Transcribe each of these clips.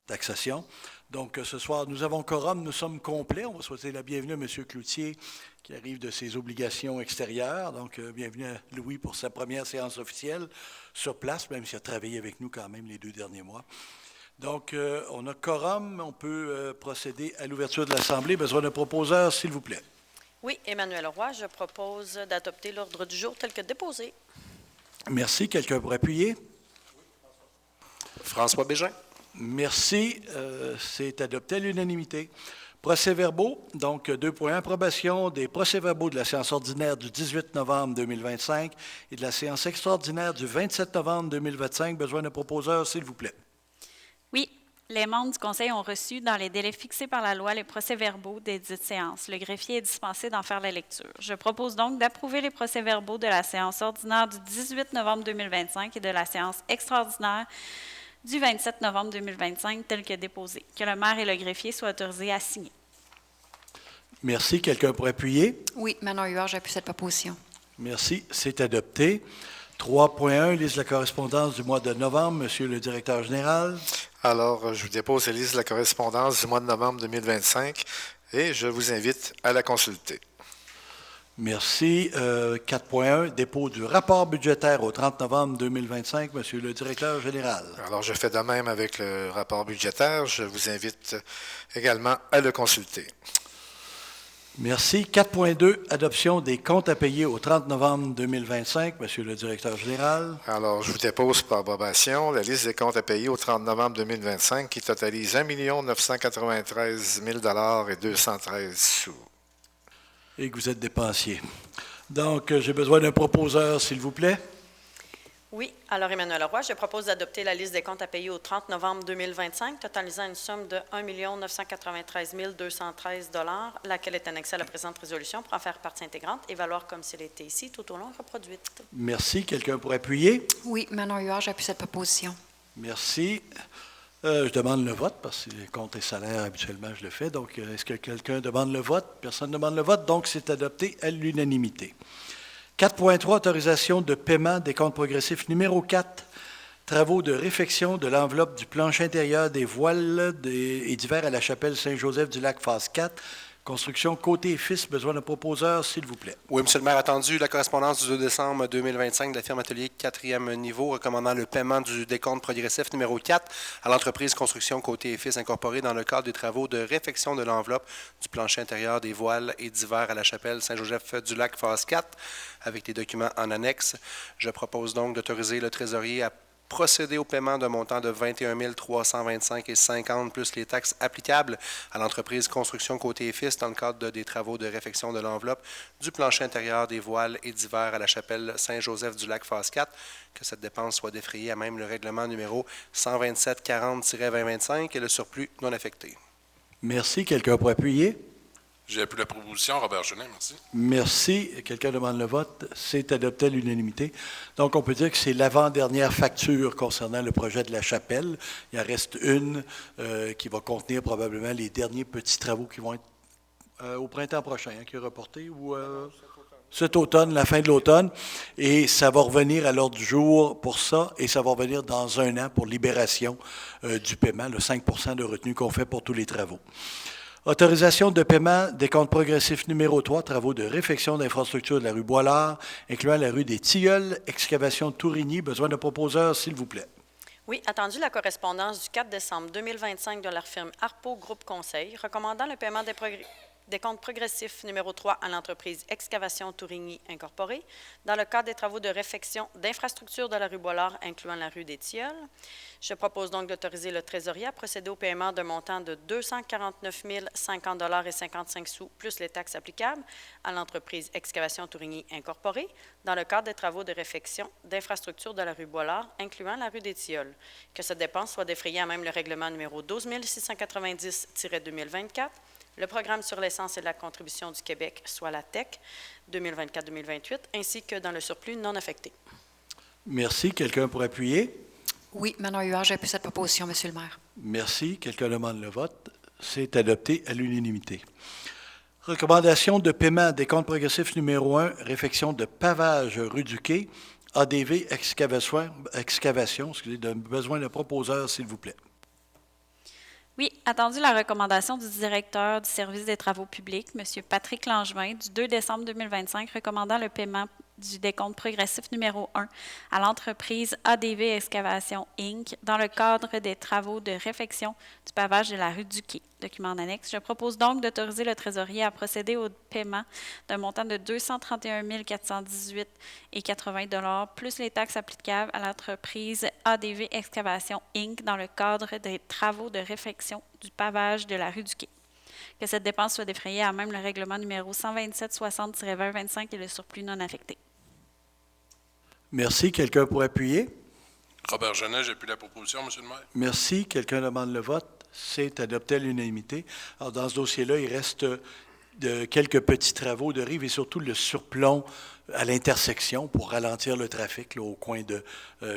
taxation. Donc, ce soir, nous avons quorum, nous sommes complets. On va souhaiter la bienvenue à M. Cloutier, qui arrive de ses obligations extérieures. Donc, bienvenue à Louis pour sa première séance officielle sur place, même s'il a travaillé avec nous quand même les 2 derniers mois. Donc, on a quorum. On peut procéder à l'ouverture de l'Assemblée. Besoin d'un proposeur, s'il vous plaît. Oui, Emmanuel Roy, je propose d'adopter l'ordre du jour tel que déposé. Merci. Quelqu'un pour appuyer? François Bégin. Merci. C'est adopté à l'unanimité. Procès-verbaux, donc 2.1, approbation des procès-verbaux de la séance ordinaire du 18 novembre 2025 et de la séance extraordinaire du 27 novembre 2025. Besoin d'un proposeur, s'il vous plaît. Oui, les membres du Conseil ont reçu, dans les délais fixés par la loi, les procès-verbaux des dites séances. Le greffier est dispensé d'en faire la lecture. Je propose donc d'approuver les procès-verbaux de la séance ordinaire du 18 novembre 2025 et de la séance extraordinaire du 27 novembre 2025 tels que déposés. Que le maire et le greffier soient autorisés à signer. Merci. Quelqu'un pour appuyer? Oui, Manon Huard, j'appuie cette proposition. Merci. C'est adopté. 3.1, liste de la correspondance du mois de novembre. Monsieur le directeur général. Alors, je vous dépose la liste de la correspondance du mois de novembre 2025 et je vous invite à la consulter. Merci. 4.1, dépôt du rapport budgétaire au 30 novembre 2025. Monsieur le directeur général. Alors, je fais de même avec le rapport budgétaire. Je vous invite également à le consulter. Merci. 4.2, adoption des comptes à payer au 30 novembre 2025. Monsieur le directeur général. Alors, je vous dépose pour approbation la liste des comptes à payer au 30 novembre 2025 qui totalise 1 993 000 et 213 sous. Et que vous êtes dépensier. Donc, j'ai besoin d'un proposeur, s'il vous plaît. Oui, alors Emmanuel Roy, je propose d'adopter la liste des comptes à payer au 30 novembre 2025, totalisant une somme de 1 993 213 $, laquelle est annexée à la présente résolution pour en faire partie intégrante et valoir comme s'il était ici tout au long reproduite. Merci. Quelqu'un pour appuyer? Oui, Manon Huard, j'appuie cette proposition. Merci. Je demande le vote parce que les comptes et salaires, habituellement, je le fais. Donc, est-ce que quelqu'un demande le vote? Personne ne demande le vote, donc c'est adopté à l'unanimité. 4.3, autorisation de paiement des comptes progressifs numéro 4, travaux de réfection de l'enveloppe du plancher intérieur des voiles et divers à la chapelle Saint-Joseph-du-Lac, phase 4, construction côté et fils. Besoin d'un proposeur, s'il vous plaît. Oui, M. le maire, attendu la correspondance du 2 décembre 2025 de la firme Atelier 4e niveau recommandant le paiement du décompte progressif numéro 4 à l'entreprise Construction Côté et Fils incorporée dans le cadre des travaux de réfection de l'enveloppe du plancher intérieur des voiles et divers à la chapelle Saint-Joseph-du-Lac, phase 4, avec les documents en annexe. Je propose donc d'autoriser le trésorier à procéder au paiement d'un montant de 21 325,50 plus les taxes applicables à l'entreprise Construction Côté et Fils dans le cadre des travaux de réfection de l'enveloppe du plancher intérieur des voiles et divers à la chapelle Saint-Joseph-du-Lac, phase 4, que cette dépense soit défrayée à même le règlement numéro 127-40-2025 et le surplus non affecté. Merci. Quelqu'un pour appuyer? J'ai appuyé la proposition. Robert Genin, merci. Merci. Quelqu'un demande le vote. C'est adopté à l'unanimité. Donc, on peut dire que c'est l'avant-dernière facture concernant le projet de la chapelle. Il en reste une qui va contenir probablement les derniers petits travaux qui vont être au printemps prochain, qui est reporté, ou cet automne, la fin de l'automne. Et ça va revenir à l'ordre du jour pour ça, et ça va revenir dans 1 an pour libération du paiement, le 5 % de retenue qu'on fait pour tous les travaux. Autorisation de paiement des comptes progressifs numéro 3, travaux de réfection d'infrastructure de la rue Boilard, incluant la rue des Tilleuls, excavation Tourigny. Besoin de proposeur, s'il vous plaît. Oui, attendu la correspondance du 4 décembre 2025 de la firme Harpo Groupe Conseil, recommandant le paiement des comptes progressifs numéro 3 à l'entreprise Excavation Tourigny Incorporée dans le cadre des travaux de réfection d'infrastructure de la rue Boilard, incluant la rue des Tilleuls. Je propose donc d'autoriser le trésorier à procéder au paiement d'un montant de 249 050 $ et 55 sous plus les taxes applicables à l'entreprise Excavation Tourigny Incorporée dans le cadre des travaux de réfection d'infrastructure de la rue Boilard, incluant la rue des Tilleuls. Que cette dépense soit défrayée à même le règlement numéro 12 690-2024, le programme sur l'essence et la contribution du Québec, soit la TEC 2024-2028, ainsi que dans le surplus non affecté. Merci. Quelqu'un pour appuyer? Oui, Manon Huard, j'appuie cette proposition, Monsieur le maire. Merci. Quelqu'un demande le vote. C'est adopté à l'unanimité. Recommandation de paiement des comptes progressifs numéro 1, réfection de pavage rue du Quai, ADV excavation, besoin de proposeur, s'il vous plaît. Oui, attendu la recommandation du directeur du service des travaux publics, M. Patrick Langevin, du 2 décembre 2025, recommandant le paiement du décompte progressif numéro 1 à l'entreprise ADV Excavation Inc. dans le cadre des travaux de réfection du pavage de la rue du Quai. Document en annexe. Je propose donc d'autoriser le trésorier à procéder au paiement d'un montant de 231 418,80 $ plus les taxes applicables à l'entreprise ADV Excavation Inc. dans le cadre des travaux de réfection du pavage de la rue du Quai. Que cette dépense soit défrayée à même le règlement numéro 127-60-2025 et le surplus non affecté. Merci. Quelqu'un pour appuyer? Robert Genet, j'appuie la proposition, M. le maire. Merci. Quelqu'un demande le vote? C'est adopté à l'unanimité. Alors, dans ce dossier-là, il reste quelques petits travaux de rive et surtout le surplomb à l'intersection pour ralentir le trafic là, au coin de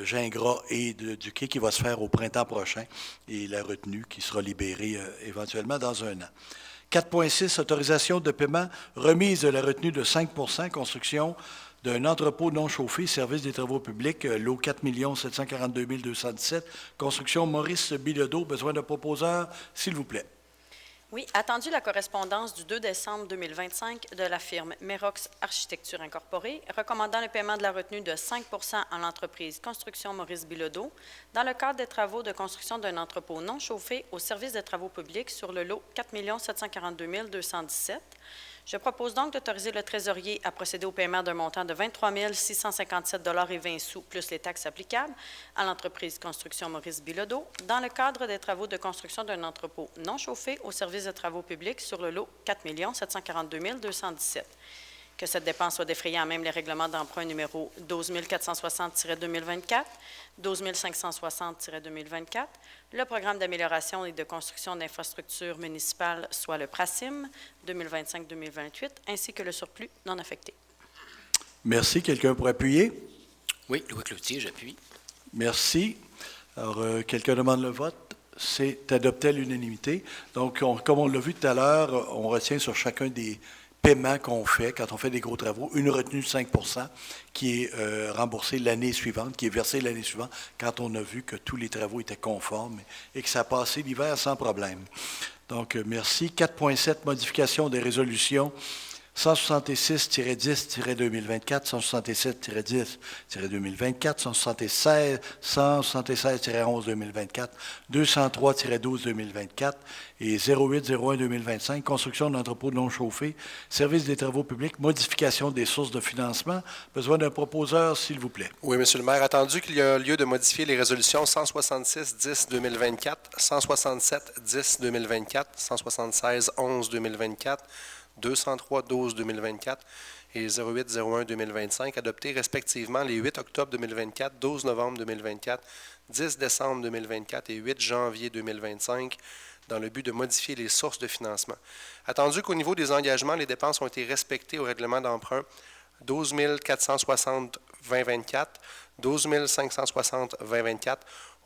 Gingras et du Quai qui va se faire au printemps prochain et la retenue qui sera libérée éventuellement dans un an. 4.6, autorisation de paiement, remise de la retenue de 5 % construction d'un entrepôt non chauffé, service des travaux publics, lot 4 742 217, construction Maurice Bilodeau. Besoin de proposeur, s'il vous plaît. Oui, attendu la correspondance du 2 décembre 2025 de la firme Merox Architecture Incorporée, recommandant le paiement de la retenue de 5 % à l'entreprise Construction Maurice Bilodeau dans le cadre des travaux de construction d'un entrepôt non chauffé au service des travaux publics sur le lot 4 742 217. Je propose donc d'autoriser le trésorier à procéder au paiement d'un montant de 23 657,20 $ plus les taxes applicables à l'entreprise Construction Maurice Bilodeau dans le cadre des travaux de construction d'un entrepôt non chauffé au service de travaux publics sur le lot 4 742 217. Que cette dépense soit défrayée à même les règlements d'emprunt numéro 12 460-2024, 12 560-2024, le programme d'amélioration et de construction d'infrastructures municipales, soit le PRACIM 2025-2028, ainsi que le surplus non affecté. Merci. Quelqu'un pour appuyer? Oui, Louis Cloutier, j'appuie. Merci. Alors, quelqu'un demande le vote? C'est adopté à l'unanimité. Donc, comme on l'a vu tout à l'heure, on retient sur chacun des paiements qu'on fait, quand on fait des gros travaux, une retenue de 5 % qui est remboursée l'année suivante, qui est versée l'année suivante, quand on a vu que tous les travaux étaient conformes et que ça a passé l'hiver sans problème. Donc, merci. 4.7, modification des résolutions 166-10-2024, 167-10-2024, 176-11-2024, 203-12-2024 et 08-01-2025, construction d'entrepôts non chauffés, service des travaux publics, modification des sources de financement. Besoin d'un proposeur, s'il vous plaît. Oui, M. le maire, attendu qu'il y a lieu de modifier les résolutions 166-10-2024, 167-10-2024, 176-11-2024, 203-12-2024 et 08-01-2025, adoptés respectivement les 8 octobre 2024, 12 novembre 2024, 10 décembre 2024 et 8 janvier 2025, dans le but de modifier les sources de financement. Attendu qu'au niveau des engagements, les dépenses ont été respectées au règlement d'emprunt 12 460-2024, 12 560-2024,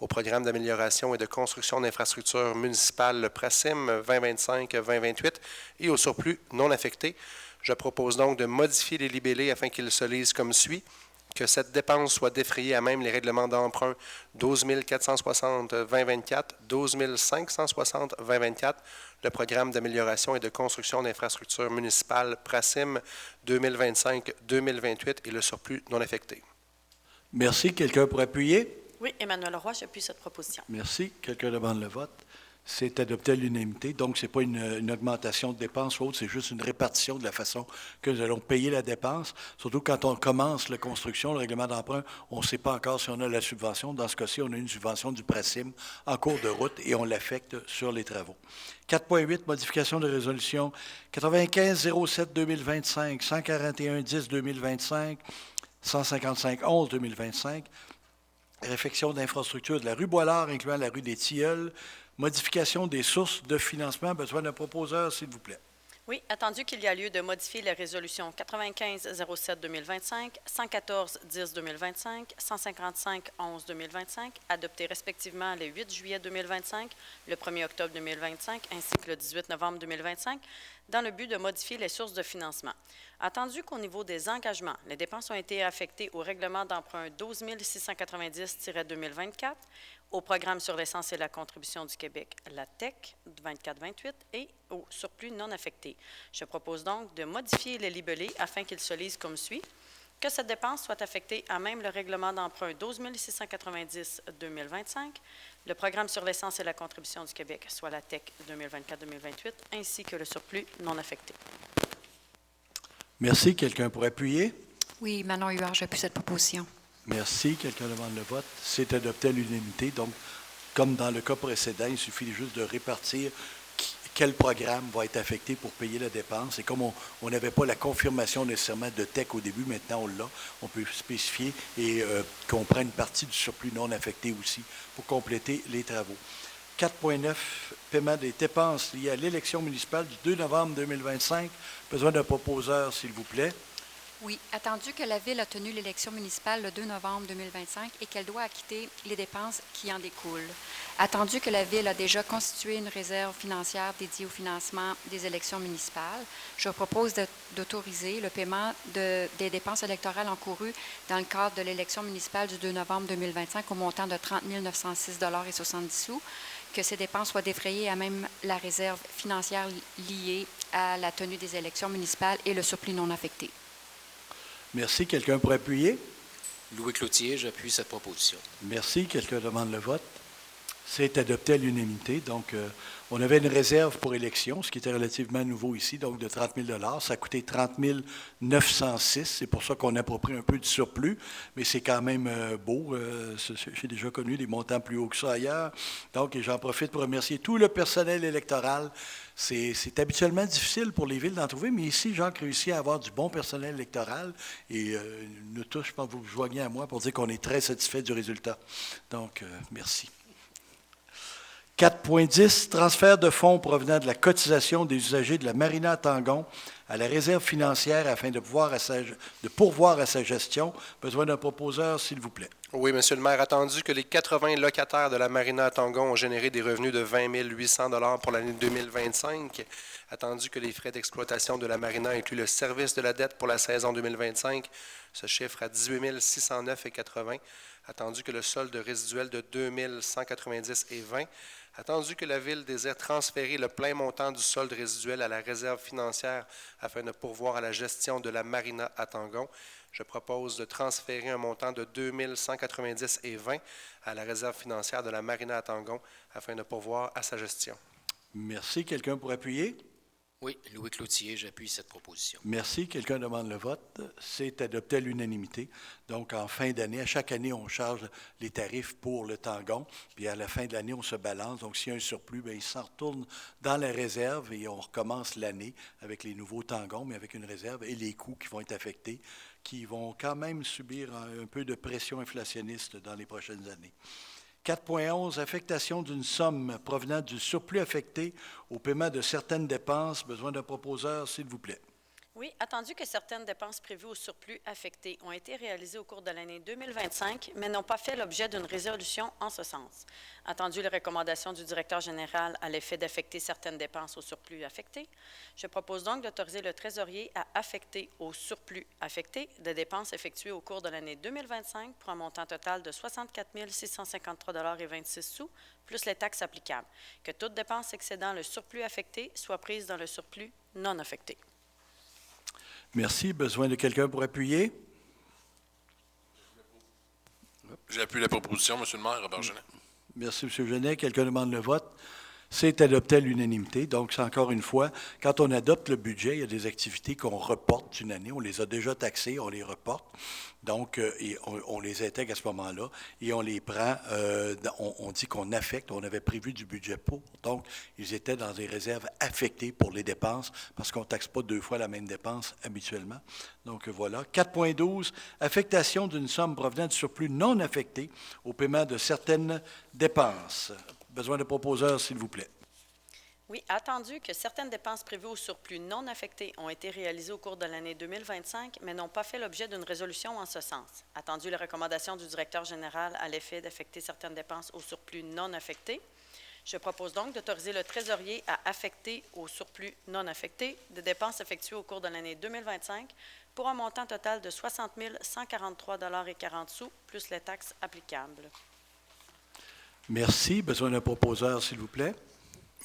au programme d'amélioration et de construction d'infrastructures municipales, le PRACIM 2025-2028, et au surplus non affecté. Je propose donc de modifier les libellés afin qu'ils se lisent comme suit. Que cette dépense soit défrayée à même les règlements d'emprunt 12 460-2024, 12 560-2024, le programme d'amélioration et de construction d'infrastructures municipales PRACIM 2025-2028 et le surplus non affecté. Merci. Quelqu'un pour appuyer? Oui, Emmanuel Roy, j'appuie cette proposition. Merci. Quelqu'un demande le vote? C'est adopté à l'unanimité. Donc, ce n'est pas une augmentation de dépenses ou autre, c'est juste une répartition de la façon que nous allons payer la dépense. Surtout quand on commence la construction, le règlement d'emprunt, on ne sait pas encore si on a la subvention. Dans ce cas-ci, on a une subvention du PRACIM en cours de route et on l'affecte sur les travaux. 4.8, modification de résolution 95-07-2025, 141-10-2025, 155-11-2025, réfection d'infrastructures de la rue Boilard, incluant la rue des Tilleuls, modification des sources de financement. Besoin d'un proposeur, s'il vous plaît. Oui, attendu qu'il y a lieu de modifier les résolutions 95-07-2025, 114-10-2025, 155-11-2025, adoptées respectivement le 8 juillet 2025, le 1er octobre 2025, ainsi que le 18 novembre 2025, dans le but de modifier les sources de financement. Attendu qu'au niveau des engagements, les dépenses ont été affectées au règlement d'emprunt 12 690-2024, au programme sur l'essence et la contribution du Québec, la TEC 24-28, et au surplus non affecté. Je propose donc de modifier les libellés afin qu'ils se lisent comme suit. Que cette dépense soit affectée à même le règlement d'emprunt 12 690-2025, le programme sur l'essence et la contribution du Québec, soit la TEC 2024-2028, ainsi que le surplus non affecté. Merci. Quelqu'un pour appuyer? Oui, Manon Huard, j'appuie cette proposition. Merci. Quelqu'un demande le vote. C'est adopté à l'unanimité. Donc, comme dans le cas précédent, il suffit juste de répartir quel programme va être affecté pour payer la dépense. Et comme on n'avait pas la confirmation nécessairement de TEC au début, maintenant on l'a, on peut spécifier et qu'on prenne une partie du surplus non affecté aussi pour compléter les travaux. 4.9, paiement des dépenses liées à l'élection municipale du 2 novembre 2025. Besoin d'un proposeur, s'il vous plaît. Oui, attendu que la Ville a tenu l'élection municipale le 2 novembre 2025 et qu'elle doit acquitter les dépenses qui en découlent. Attendu que la Ville a déjà constitué une réserve financière dédiée au financement des élections municipales, je propose d'autoriser le paiement des dépenses électorales encourues dans le cadre de l'élection municipale du 2 novembre 2025 au montant de 30 906,70 $, que ces dépenses soient défrayées à même la réserve financière liée à la tenue des élections municipales et le surplus non affecté. Merci. Quelqu'un pour appuyer? Louis Cloutier, j'appuie cette proposition. Merci. Quelqu'un demande le vote? C'est adopté à l'unanimité. Donc, on avait une réserve pour élection, ce qui était relativement nouveau ici, donc de 30 000 $. Ça a coûté 30 906. C'est pour ça qu'on approprie un peu du surplus, mais c'est quand même beau. J'ai déjà connu des montants plus hauts que ça ailleurs. Donc, j'en profite pour remercier tout le personnel électoral. C'est habituellement difficile pour les villes d'en trouver, mais ici, Jacques réussit à avoir du bon personnel électoral. Et nous tous, je pense que vous vous joignez à moi pour dire qu'on est très satisfait du résultat. Donc, merci. 4.10, transfert de fonds provenant de la cotisation des usagers de la Marina à Tangon à la réserve financière afin de pourvoir à sa gestion. Besoin d'un proposeur, s'il vous plaît. Oui, Monsieur le maire, attendu que les 80 locataires de la Marina à Tangon ont généré des revenus de 20 800 $ pour l'année 2025, attendu que les frais d'exploitation de la Marina incluent le service de la dette pour la saison 2025, ce chiffre à 18 609,80 $, attendu que le solde résiduel de 2 190,20 $, attendu que la Ville désire transférer le plein montant du solde résiduel à la réserve financière afin de pourvoir à la gestion de la Marina à Tangon, je propose de transférer un montant de 2 190,20 $ à la réserve financière de la Marina à Tangon afin de pourvoir à sa gestion. Merci. Quelqu'un pour appuyer? Oui, Louis Cloutier, j'appuie cette proposition. Merci. Quelqu'un demande le vote. C'est adopté à l'unanimité. Donc, en fin d'année, à chaque année, on charge les tarifs pour le Tangon. Puis à la fin de l'année, on se balance. Donc, s'il y a un surplus, bien, il s'en retourne dans la réserve et on recommence l'année avec les nouveaux Tangons, mais avec une réserve et les coûts qui vont être affectés, qui vont quand même subir un peu de pression inflationniste dans les prochaines années. 4.11, affectation d'une somme provenant du surplus affecté au paiement de certaines dépenses. Besoin d'un proposeur, s'il vous plaît. Oui, attendu que certaines dépenses prévues au surplus affecté ont été réalisées au cours de l'année 2025, mais n'ont pas fait l'objet d'une résolution en ce sens. Attendu les recommandations du directeur général à l'effet d'affecter certaines dépenses au surplus affecté, je propose donc d'autoriser le trésorier à affecter au surplus affecté des dépenses effectuées au cours de l'année 2025 pour un montant total de 64 653,26 $, plus les taxes applicables. Que toute dépense excédant le surplus affecté soit prise dans le surplus non affecté. Merci. Besoin de quelqu'un pour appuyer? J'appuie la proposition, M. le maire, Robert Genet. Merci, M. Genet. Quelqu'un demande le vote? C'est adopté à l'unanimité. Donc, c'est encore une fois, quand on adopte le budget, il y a des activités qu'on reporte d'une année. On les a déjà taxées, on les reporte. Donc, on les intègre à ce moment-là et on les prend, on dit qu'on affecte, on avait prévu du budget pour. Donc, ils étaient dans des réserves affectées pour les dépenses parce qu'on ne taxe pas deux fois la même dépense habituellement. Donc, voilà. 4.12, affectation d'une somme provenant du surplus non affecté au paiement de certaines dépenses. Besoin de proposeurs, s'il vous plaît. Oui, attendu que certaines dépenses prévues au surplus non affecté ont été réalisées au cours de l'année 2025, mais n'ont pas fait l'objet d'une résolution en ce sens. Attendu les recommandations du directeur général à l'effet d'affecter certaines dépenses au surplus non affecté, Je propose donc d'autoriser le trésorier à affecter au surplus non affecté de dépenses effectuées au cours de l'année 2025 pour un montant total de 60 143,40 $ plus les taxes applicables. Merci. Besoin d'un proposeur, s'il vous plaît.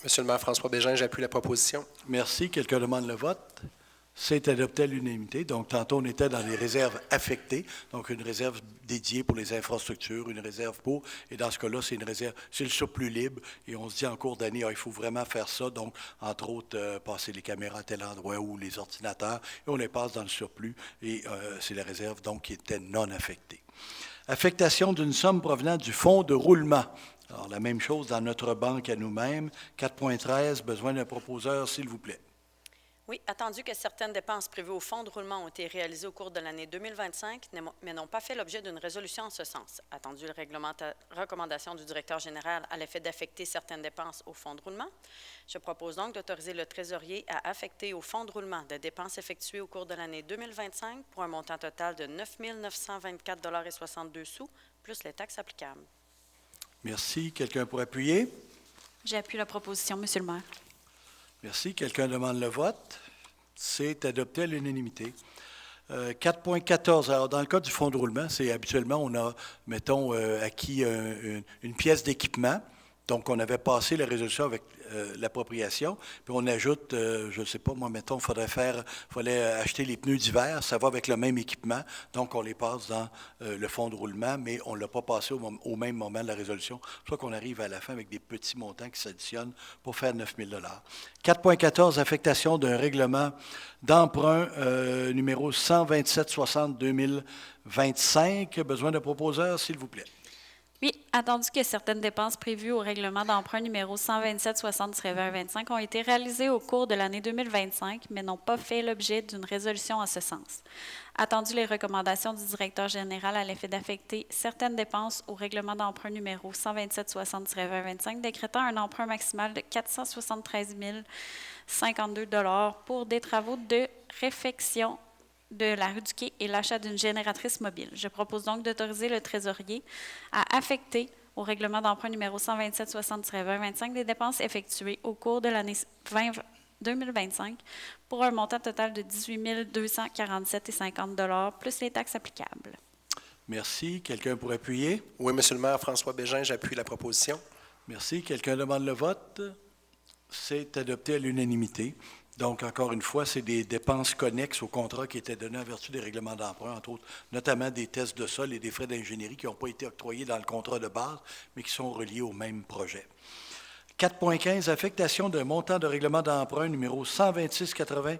Monsieur le maire, François Bégin, j'appuie la proposition. Merci. Quelqu'un demande le vote? C'est adopté à l'unanimité. Donc, tantôt, on était dans les réserves affectées, donc une réserve dédiée pour les infrastructures, une réserve pour, et dans ce cas-là, c'est une réserve, c'est le surplus libre, et on se dit en cours d'année, il faut vraiment faire ça, donc, entre autres, passer les caméras à tel endroit ou les ordinateurs, et on les passe dans le surplus, et c'est la réserve, donc, qui était non affectée. Affectation d'une somme provenant du fonds de roulement. Alors, la même chose dans notre banque à nous-mêmes. 4.13, besoin d'un proposeur, s'il vous plaît. Oui, attendu que certaines dépenses prévues au fonds de roulement ont été réalisées au cours de l'année 2025, mais n'ont pas fait l'objet d'une résolution en ce sens. Attendu la recommandation du directeur général à l'effet d'affecter certaines dépenses au fonds de roulement, je propose donc d'autoriser le trésorier à affecter au fonds de roulement des dépenses effectuées au cours de l'année 2025 pour un montant total de 9 924,62 $ plus les taxes applicables. Merci. Quelqu'un pour appuyer? J'appuie la proposition, Monsieur le maire. Merci. Quelqu'un demande le vote? C'est adopté à l'unanimité. 4.14. Alors, dans le cas du fonds de roulement, c'est habituellement, on a, mettons, acquis une pièce d'équipement. Donc, on avait passé la résolution avec l'appropriation, puis on ajoute, je ne sais pas, moi, mettons, fallait acheter les pneus d'hiver, ça va avec le même équipement, donc on les passe dans le fonds de roulement, mais on ne l'a pas passé au même moment de la résolution, soit qu'on arrive à la fin avec des petits montants qui s'additionnent pour faire 9 000 $. 4.14, affectation d'un règlement d'emprunt numéro 127/60-2025. Besoin d'un proposeur, s'il vous plaît. Oui, attendu que certaines dépenses prévues au règlement d'emprunt numéro 127/60-2025 ont été réalisées au cours de l'année 2025, mais n'ont pas fait l'objet d'une résolution en ce sens. Attendu les recommandations du directeur général à l'effet d'affecter certaines dépenses au règlement d'emprunt numéro 127/60-2025, décrétant un emprunt maximal de 473 052 $ pour des travaux de réfection de la rue du Quai et l'achat d'une génératrice mobile. Je propose donc d'autoriser le trésorier à affecter au règlement d'emprunt numéro 127/60-2025 des dépenses effectuées au cours de l'année 2025 pour un montant total de 18 247,50 $ plus les taxes applicables. Merci. Quelqu'un pour appuyer? Oui, Monsieur le maire, François Bégin, j'appuie la proposition. Merci. Quelqu'un demande le vote? C'est adopté à l'unanimité. Donc, encore une fois, c'est des dépenses connexes au contrat qui étaient données en vertu des règlements d'emprunt, entre autres, notamment des tests de sol et des frais d'ingénierie qui n'ont pas été octroyés dans le contrat de base, mais qui sont reliés au même projet. 4.15, affectation d'un montant de règlement d'emprunt numéro 126/80-2024.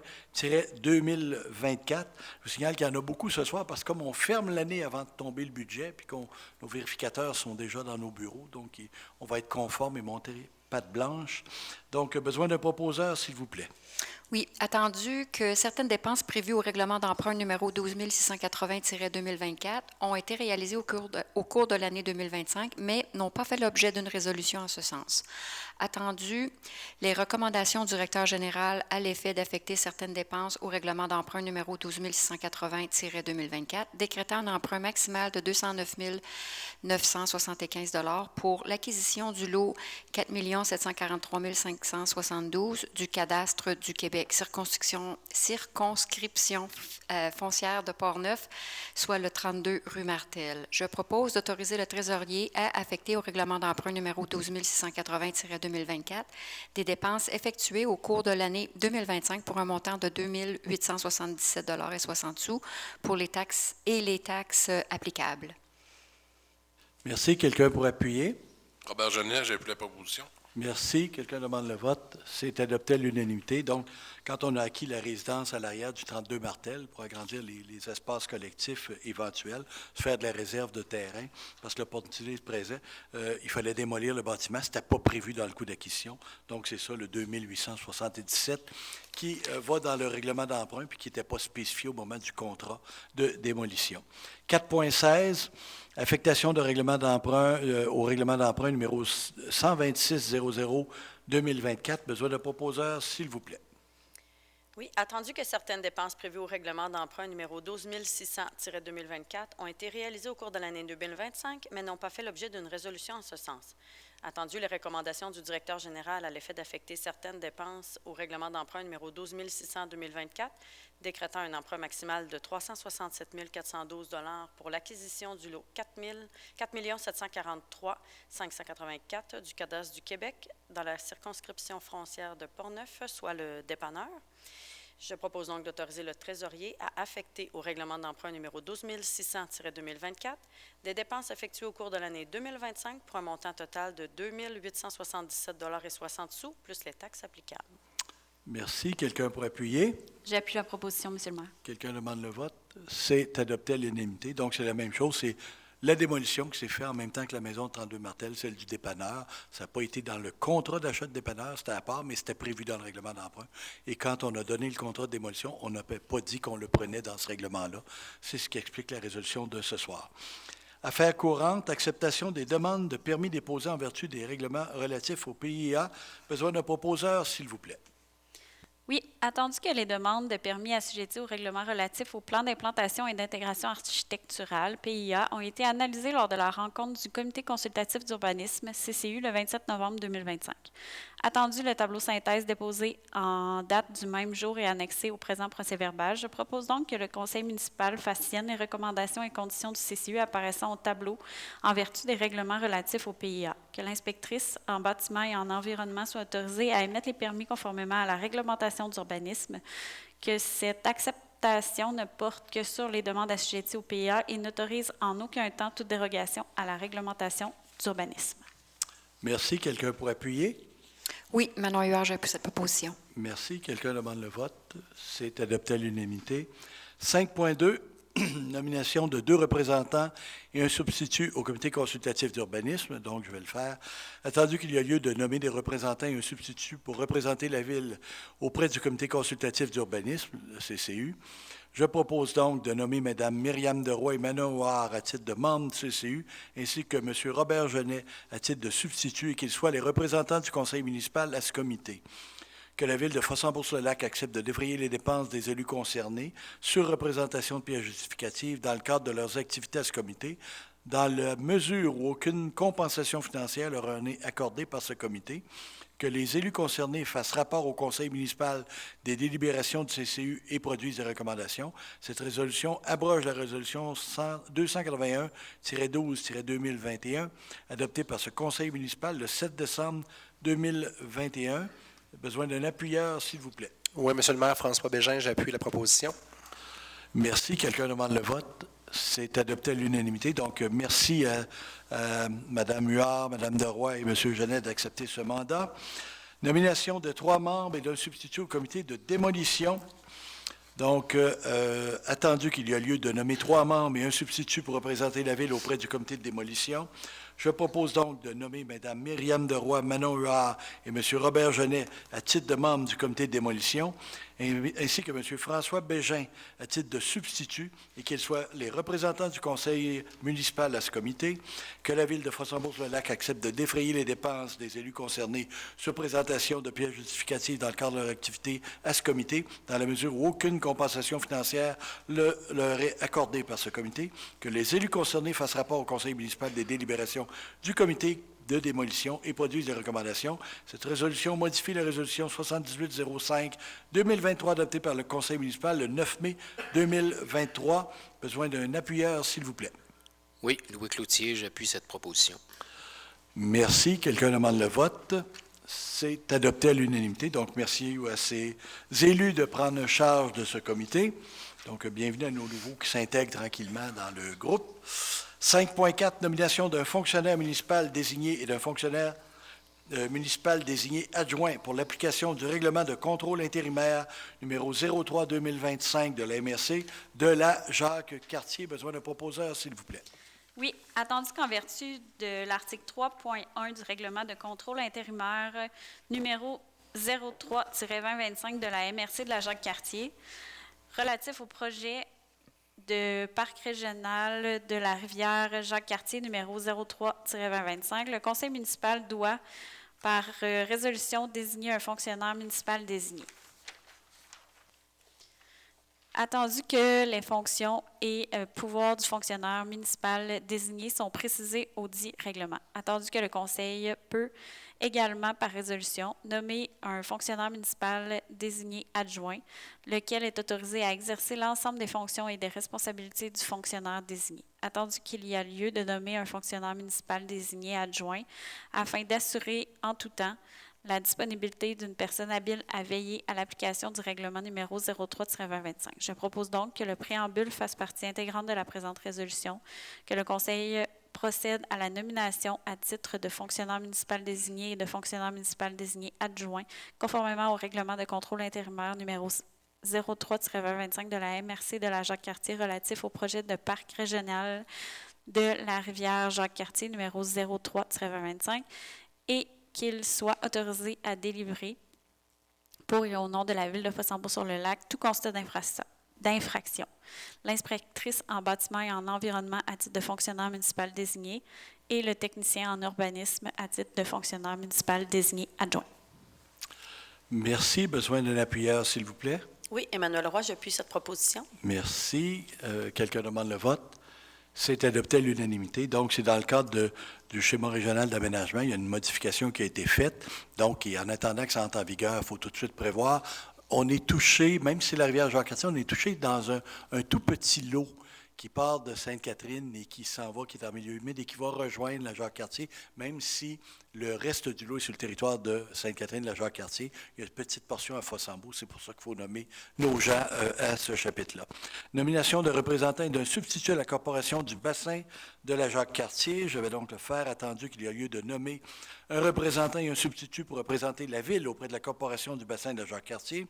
Je vous signale qu'il y en a beaucoup ce soir parce que comme on ferme l'année avant de tomber le budget, puis nos vérificateurs sont déjà dans nos bureaux, donc on va être conforme et monter patte blanche. Donc, besoin d'un proposeur, s'il vous plaît. Oui, attendu que certaines dépenses prévues au règlement d'emprunt numéro 12 680-2024 ont été réalisées au cours de l'année 2025, mais n'ont pas fait l'objet d'une résolution en ce sens. Attendu les recommandations du directeur général à l'effet d'affecter certaines dépenses au règlement d'emprunt numéro 12 680-2024, décrétant un emprunt maximal de 209 975 $ pour l'acquisition du lot 4 743 572 du cadastre du Québec, circonscription foncière de Port-Neuf, soit le 32 rue Martel. Je propose d'autoriser le trésorier à affecter au règlement d'emprunt numéro 12 680-2024 des dépenses effectuées au cours de l'année 2025 pour un montant de 2 877,60 $ pour les taxes et les taxes applicables. Merci. Quelqu'un pour appuyer? Robert Genet, j'appuie la proposition. Merci. Quelqu'un demande le vote. C'est adopté à l'unanimité. Donc, quand on a acquis la résidence à l'arrière du 32 Martel pour agrandir les espaces collectifs éventuels, faire de la réserve de terrain, parce que l'opportunité se présente, il fallait démolir le bâtiment. Ce n'était pas prévu dans le coût d'acquisition. Donc, c'est ça, le 2877, qui va dans le règlement d'emprunt puis qui n'était pas spécifié au moment du contrat de démolition. 4.16, affectation de règlement d'emprunt au règlement d'emprunt numéro 126/00-2024. Besoin de proposeur, s'il vous plaît. Oui, attendu que certaines dépenses prévues au règlement d'emprunt numéro 12600-2024 ont été réalisées au cours de l'année 2025, mais n'ont pas fait l'objet d'une résolution en ce sens. Attendu les recommandations du directeur général à l'effet d'affecter certaines dépenses au règlement d'emprunt numéro 12600-2024, décrétant un emprunt maximal de 367 412 $ pour l'acquisition du lot 4 743 584 du cadastre du Québec dans la circonscription frontière de Portneuf, soit le dépanneur. Je propose donc d'autoriser le trésorier à affecter au règlement d'emprunt numéro 12600-2024 des dépenses effectuées au cours de l'année 2025 pour un montant total de 2 877,60 $ plus les taxes applicables. Merci. Quelqu'un pour appuyer? J'appuie la proposition, M. le maire. Quelqu'un demande le vote? C'est adopté à l'unanimité. Donc, c'est la même chose. C'est la démolition qui s'est faite en même temps que la maison de 32 Martel, celle du dépanneur. Ça n'a pas été dans le contrat d'achat de dépanneur, c'était à part, mais c'était prévu dans le règlement d'emprunt. Et quand on a donné le contrat de démolition, on n'a pas dit qu'on le prenait dans ce règlement-là. C'est ce qui explique la résolution de ce soir. Affaires courantes, acceptation des demandes de permis déposées en vertu des règlements relatifs au PIA. Besoin d'un proposeur, s'il vous plaît. Oui, attendu que les demandes de permis assujetties au règlement relatif au plan d'implantation et d'intégration architecturale, PIA, ont été analysées lors de la rencontre du Comité consultatif d'urbanisme, CCU, le 27 novembre 2025. Attendu le tableau synthèse déposé en date du même jour et annexé au présent procès-verbal, je propose donc que le Conseil municipal fasse sienne les recommandations et conditions du CCU apparaissant au tableau en vertu des règlements relatifs au PIA, que l'inspectrice en bâtiment et en environnement soit autorisée à émettre les permis conformément à la réglementation d'urbanisme, que cette acceptation ne porte que sur les demandes assujetties au PIA et n'autorise en aucun temps toute dérogation à la réglementation d'urbanisme. Merci. Quelqu'un pour appuyer? Oui, Manon Huard, j'appuie cette proposition. Merci. Quelqu'un demande le vote. C'est adopté à l'unanimité. 5.2, nomination de 2 représentants et un substitut au comité consultatif d'urbanisme. Donc, je vais le faire. Attendu qu'il y a lieu de nommer des représentants et un substitut pour représenter la Ville auprès du comité consultatif d'urbanisme, le CCU, je propose donc de nommer Mme Myriam Deroy et Manon Huard à titre de membre du CCU, ainsi que M. Robert Genet à titre de substitut et qu'ils soient les représentants du conseil municipal à ce comité. Que la Ville de Fossambourg-sur-le-Lac accepte de défrayer les dépenses des élus concernés sur représentation de pièces justificatives dans le cadre de leurs activités à ce comité, dans la mesure où aucune compensation financière leur en est accordée par ce comité, que les élus concernés fassent rapport au conseil municipal des délibérations du CCU et produisent des recommandations. Cette résolution abroge la résolution 281-12-2021, adoptée par ce conseil municipal le 7 décembre 2021. Besoin d'un appuyeur, s'il vous plaît. Oui, M. le maire, François Bégin, j'appuie la proposition. Merci. Quelqu'un demande le vote. C'est adopté à l'unanimité. Donc, merci à Mme Huard, Mme Deroy et M. Genet d'accepter ce mandat. Nomination de 3 membres et d'un substitut au comité de démolition. Donc, attendu qu'il y a lieu de nommer 3 membres et un substitut pour représenter la Ville auprès du comité de démolition, je propose donc de nommer Mme Myriam Deroy, Manon Huard et M. Robert Genet à titre de membre du comité de démolition, ainsi que M. François Bégin à titre de substitut et qu'ils soient les représentants du conseil municipal à ce comité, que la Ville de Fossambourg-sur-le-Lac accepte de défrayer les dépenses des élus concernés sur présentation de pièces justificatives dans le cadre de leur activité à ce comité, dans la mesure où aucune compensation financière leur est accordée par ce comité, que les élus concernés fassent rapport au conseil municipal des délibérations du comité de démolition et produisent des recommandations. Cette résolution modifie la résolution 7805-2023 adoptée par le conseil municipal le 9 mai 2023. Besoin d'un appuyeur, s'il vous plaît. Oui, Louis Cloutier, j'appuie cette proposition. Merci. Quelqu'un demande le vote. C'est adopté à l'unanimité. Donc, merci à ces élus de prendre charge de ce comité. Donc, bienvenue à nos nouveaux qui s'intègrent tranquillement dans le groupe. 5.4, nomination d'un fonctionnaire municipal désigné et d'un fonctionnaire municipal désigné adjoint pour l'application du règlement de contrôle intérimaire numéro 03-2025 de la MRC de la Jacques-Cartier. Besoin d'un proposeur, s'il vous plaît. Oui, attendu qu'en vertu de l'article 3.1 du règlement de contrôle intérimaire numéro 03-2025 de la MRC de la Jacques-Cartier, relatif au projet de parc régional de la rivière Jacques-Cartier, numéro 03-2025, le conseil municipal doit, par résolution, désigner un fonctionnaire municipal désigné. Attendu que les fonctions et pouvoirs du fonctionnaire municipal désigné sont précisés au dit règlement. Attendu que le Conseil peut également, par résolution, nommer un fonctionnaire municipal désigné adjoint, lequel est autorisé à exercer l'ensemble des fonctions et des responsabilités du fonctionnaire désigné. Attendu qu'il y a lieu de nommer un fonctionnaire municipal désigné adjoint afin d'assurer en tout temps la disponibilité d'une personne habile à veiller à l'application du règlement numéro 03-2025. Je propose donc que le préambule fasse partie intégrante de la présente résolution, que le Conseil procède à la nomination à titre de fonctionnaire municipal désigné et de fonctionnaire municipal désigné adjoint, conformément au règlement de contrôle intérimaire numéro 03-2025 de la MRC de la Jacques-Cartier relatif au projet de parc régional de la rivière Jacques-Cartier numéro 03-2025 et qu'il soit autorisé à délivrer pour et au nom de la Ville de Fossambeau-sur-le-Lac tout constat d'infraction. L'inspectrice en bâtiment et en environnement à titre de fonctionnaire municipal désigné et le technicien en urbanisme à titre de fonctionnaire municipal désigné adjoint. Merci. Besoin d'un appuyeur, s'il vous plaît? Oui, Emmanuel Roy, j'appuie cette proposition. Merci. Quelqu'un demande le vote? C'est adopté à l'unanimité. Donc, c'est dans le cadre du schéma régional d'aménagement. Il y a une modification qui a été faite. Donc, en attendant que ça entre en vigueur, il faut tout de suite prévoir. On est touché, même si c'est la rivière Jacques-Cartier, on est touché dans un tout petit lot qui part de Sainte-Catherine et qui s'en va, qui est en milieu humide et qui va rejoindre la Jacques-Cartier, même si le reste du lot est sur le territoire de Sainte-Catherine, la Jacques-Cartier. Il y a une petite portion à Fossambeau, c'est pour ça qu'il faut nommer nos gens à ce chapitre-là. Nomination de représentants et d'un substitut à la corporation du bassin de la Jacques-Cartier. Je vais donc le faire, attendu qu'il y a lieu de nommer un représentant et un substitut pour représenter la ville auprès de la corporation du bassin de la Jacques-Cartier.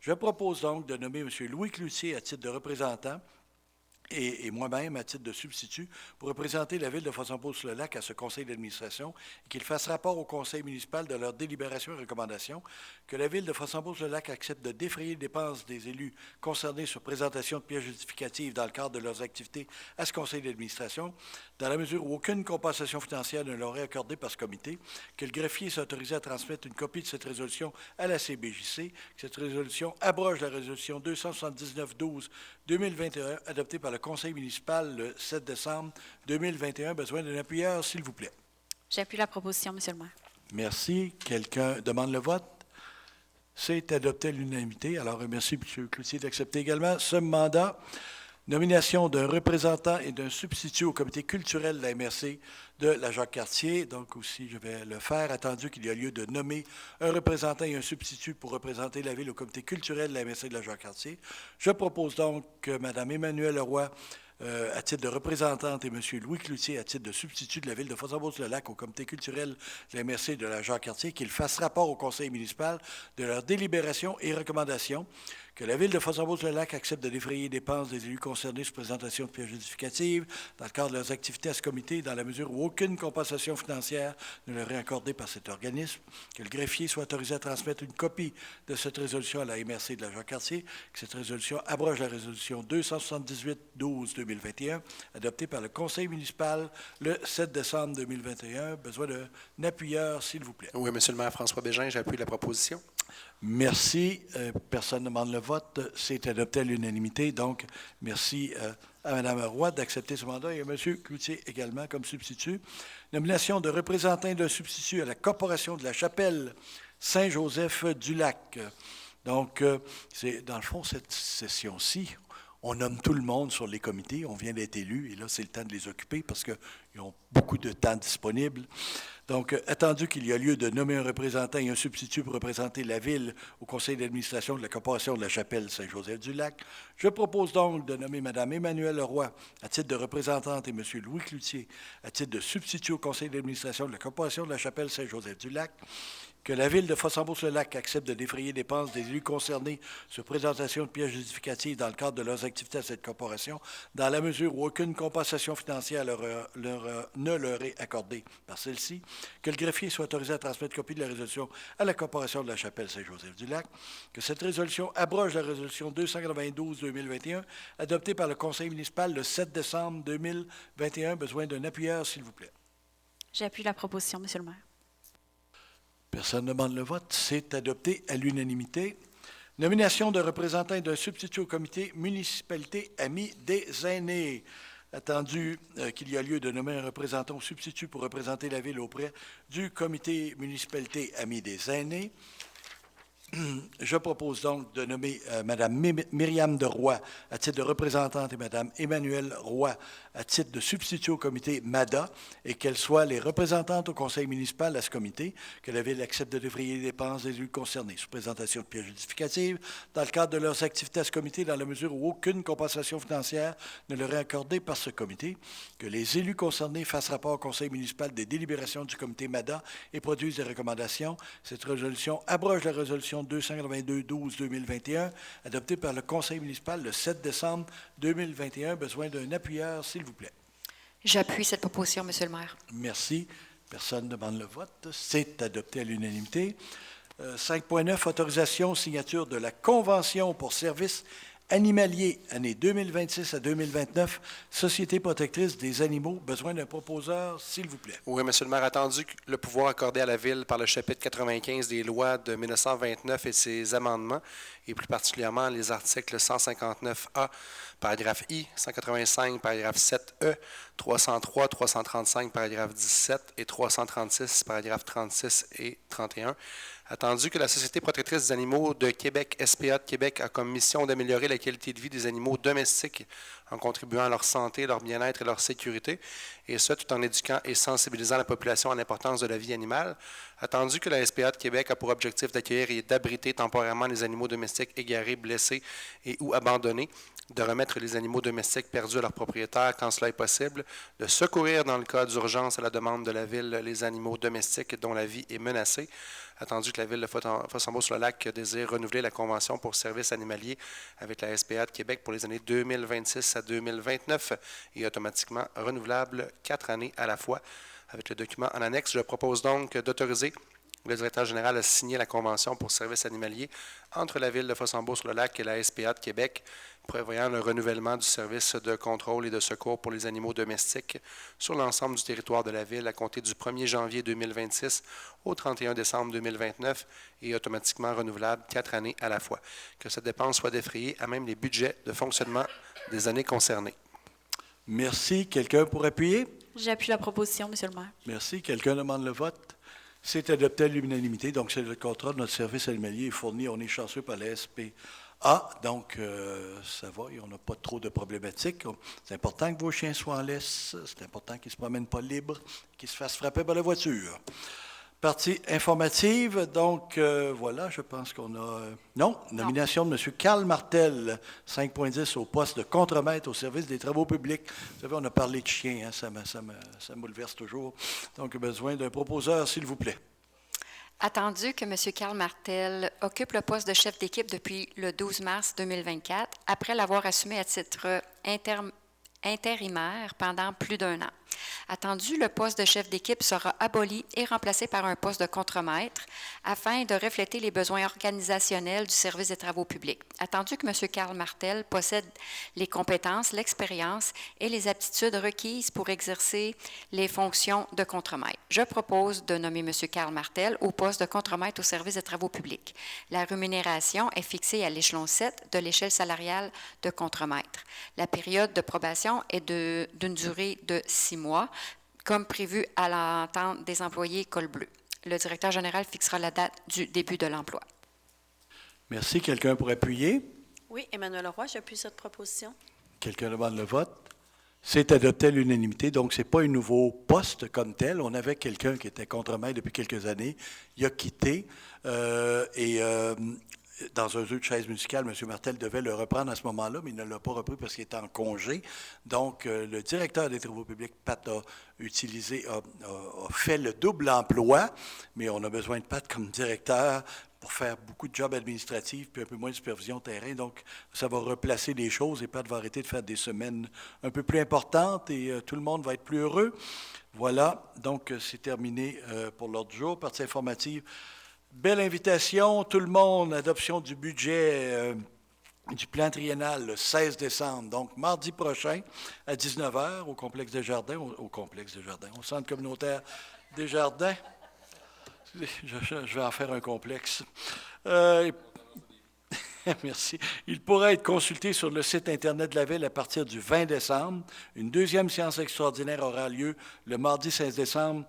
Je propose donc de nommer M. Louis Cloutier à titre de représentant et moi-même à titre de substitut pour représenter la Ville de Fossambeau-sur-le-Lac à ce conseil d'administration et qu'il fasse rapport au conseil municipal de leurs délibérations et recommandations, que la Ville de Fossambeau-sur-le-Lac accepte de défrayer les dépenses des élus concernés sur présentation de pièces justificatives dans le cadre de leurs activités à ce conseil d'administration, dans la mesure où aucune compensation financière ne leur est accordée par ce comité, que le greffier soit autorisé à transmettre une copie de cette résolution à la CBJC, que cette résolution abroge la résolution 279-12-2021 adoptée par le Conseil municipal le 7 décembre 2021. Besoin d'un appuyeur, s'il vous plaît. J'appuie la proposition, M. le maire. Merci. Quelqu'un demande le vote? C'est adopté à l'unanimité. Alors, merci, M. Cloutier, d'accepter également ce mandat. Nomination d'un représentant et d'un substitut au comité culturel de la MRC de la Jacques-Cartier. Donc aussi, je vais le faire, attendu qu'il y a lieu de nommer un représentant et un substitut pour représenter la Ville au comité culturel de la MRC de la Jacques-Cartier. Je propose donc que Mme Emmanuelle Leroy, à titre de représentante, et M. Louis Cloutier, à titre de substitut de la Ville de Fossambeau-sur-le-Lac au comité culturel de la MRC de la Jacques-Cartier, qu'ils fassent rapport au conseil municipal de leurs délibérations et recommandations, que la Ville de Fossambeau-sur-le-Lac accepte de défrayer les dépenses des élus concernés sur présentation de pièces justificatives dans le cadre de leurs activités à ce comité, dans la mesure où aucune compensation financière ne leur est accordée par cet organisme, que le greffier soit autorisé à transmettre une copie de cette résolution à la MRC de la Jacques-Cartier, que cette résolution abroge la résolution 278-12-2021, adoptée par le Conseil municipal le 7 décembre 2021. Besoin d'un appuyeur, s'il vous plaît. Oui, M. le maire François Bégin, j'appuie la proposition. Merci. Personne ne demande le vote. C'est adopté à l'unanimité. Donc, merci à Mme Roy d'accepter ce mandat et à M. Cloutier également comme substitut. Nomination de représentant et de substitut à la Corporation de la Chapelle Saint-Joseph-du-Lac. Donc, c'est dans le fond, cette session-ci, on nomme tout le monde sur les comités. On vient d'être élus et là, c'est le temps de les occuper parce qu'ils ont beaucoup de temps disponible. Donc, attendu qu'il y a lieu de nommer un représentant et un substitut pour représenter la Ville au conseil d'administration de la Corporation de la Chapelle Saint-Joseph-du-Lac, je propose donc de nommer Mme Emmanuelle Leroy à titre de représentante et M. Louis Cloutier à titre de substitut au conseil d'administration de la Corporation de la Chapelle Saint-Joseph-du-Lac, que la Ville de Fossambeau-sur-le-Lac accepte de défrayer les dépenses des élus concernés sur présentation de pièces justificatives dans le cadre de leurs activités à cette corporation, dans la mesure où aucune compensation financière ne leur est accordée par celle-ci, que le greffier soit autorisé à transmettre copie de la résolution à la Corporation de la Chapelle Saint-Joseph-du-Lac, que cette résolution abroge la résolution 292-2021, adoptée par le Conseil municipal le 7 décembre 2021. Besoin d'un appuyeur, s'il vous plaît. J'appuie la proposition, M. le maire. Personne ne demande le vote. C'est adopté à l'unanimité. Nomination de représentants et d'un substitut au comité Municipalité Amis des aînés. Attendu qu'il y a lieu de nommer un représentant ou substitut pour représenter la Ville auprès du comité Municipalité Amis des aînés. Je propose donc de nommer Mme Myriam de Roy à titre de représentante et Mme Emmanuelle Roy à titre de substitut au comité MADA et qu'elles soient les représentantes au conseil municipal à ce comité, que la Ville accepte de défrayer les dépenses des élus concernés, sous présentation de pièces justificatives, dans le cadre de leurs activités à ce comité, dans la mesure où aucune compensation financière ne leur est accordée par ce comité, que les élus concernés fassent rapport au conseil municipal des délibérations du comité MADA et produisent des recommandations. Cette résolution abroge la résolution 282-12-2021, adoptée par le conseil municipal le 7 décembre 2021. Besoin d'un appuyeur, s'il vous plaît. J'appuie cette proposition, Monsieur le maire. Merci. Personne ne demande le vote. C'est adopté à l'unanimité. 5.9, autorisation, signature de la Convention pour services animaliers, année 2026 à 2029, Société protectrice des animaux. Besoin d'un proposeur, s'il vous plaît. Oui, Monsieur le maire, attendu que le pouvoir accordé à la Ville par le chapitre 95 des lois de 1929 et ses amendements, et plus particulièrement les articles 159A, paragraphe I, 185, paragraphe 7E, 303, 335, paragraphe 17 et 336, paragraphe 36 et 31. Attendu que la Société protectrice des animaux de Québec, SPA de Québec, a comme mission d'améliorer la qualité de vie des animaux domestiques en contribuant à leur santé, leur bien-être et leur sécurité, et ce, tout en éduquant et sensibilisant la population à l'importance de la vie animale. Attendu que la SPA de Québec a pour objectif d'accueillir et d'abriter temporairement les animaux domestiques égarés, blessés et ou abandonnés, de remettre les animaux domestiques perdus à leurs propriétaires quand cela est possible, de secourir dans le cas d'urgence à la demande de la Ville les animaux domestiques dont la vie est menacée, attendu que la Ville de Fossambeau-sur-le-Lac désire renouveler la Convention pour services animaliers avec la SPA de Québec pour les années 2026 à 2029 et automatiquement renouvelable 4 années à la fois. Avec le document en annexe, je propose donc d'autoriser le directeur général a signé la Convention pour services animaliers entre la Ville de Fossambeau-sur-le-Lac et la SPA de Québec, prévoyant le renouvellement du service de contrôle et de secours pour les animaux domestiques sur l'ensemble du territoire de la Ville à compter du 1er janvier 2026 au 31 décembre 2029 et automatiquement renouvelable 4 années à la fois. Que cette dépense soit défrayée à même les budgets de fonctionnement des années concernées. Merci. Quelqu'un pour appuyer? J'appuie la proposition, Monsieur le maire. Merci. Quelqu'un demande le vote? C'est adopté à l'unanimité. Donc, c'est le contrat de notre service animalier est fourni. On est chanceux par la SPA. Donc, ça va. On n'a pas trop de problématiques. C'est important que vos chiens soient en laisse. C'est important qu'ils ne se promènent pas libres, qu'ils se fassent frapper par la voiture. Partie informative. Donc, voilà, je pense qu'on a... Non, nomination de M. Carl Martel, 5.10 au poste de contremaître au service des travaux publics. Vous savez, on a parlé de chiens, hein, ça me bouleverse toujours. Donc, besoin d'un proposeur, s'il vous plaît. Attendu que M. Carl Martel occupe le poste de chef d'équipe depuis le 12 mars 2024, après l'avoir assumé à titre intérimaire pendant plus d'1 an. Attendu, le poste de chef d'équipe sera aboli et remplacé par un poste de contremaître afin de refléter les besoins organisationnels du service des travaux publics. Attendu que M. Carl Martel possède les compétences, l'expérience et les aptitudes requises pour exercer les fonctions de contremaître. Je propose de nommer M. Carl Martel au poste de contremaître au service des travaux publics. La rémunération est fixée à l'échelon 7 de l'échelle salariale de contremaître. La période de probation est d'une durée de 6 mois, comme prévu à l'entente des employés col bleu. Le directeur général fixera la date du début de l'emploi. Merci. Quelqu'un pour appuyer? Oui, Emmanuelle Roy, j'appuie cette proposition. Quelqu'un demande le vote? C'est adopté à l'unanimité, donc ce n'est pas un nouveau poste comme tel. On avait quelqu'un qui était contremaître depuis quelques années. Il a quitté dans un jeu de chaise musicale, M. Martel devait le reprendre à ce moment-là, mais il ne l'a pas repris parce qu'il était en congé. Donc, le directeur des travaux publics, Pat, a fait le double emploi, mais on a besoin de Pat comme directeur pour faire beaucoup de jobs administratifs puis un peu moins de supervision terrain. Donc, ça va replacer les choses et Pat va arrêter de faire des semaines un peu plus importantes et tout le monde va être plus heureux. Voilà, donc c'est terminé pour l'ordre du jour. Partie informative. Belle invitation, tout le monde, adoption du budget du plan triennal le 16 décembre, donc mardi prochain à 19h au complexe des Jardins, au centre communautaire des Jardins. Je vais en faire un complexe. Merci. Il pourra être consulté sur le site Internet de la Ville à partir du 20 décembre. Une deuxième séance extraordinaire aura lieu le mardi 16 décembre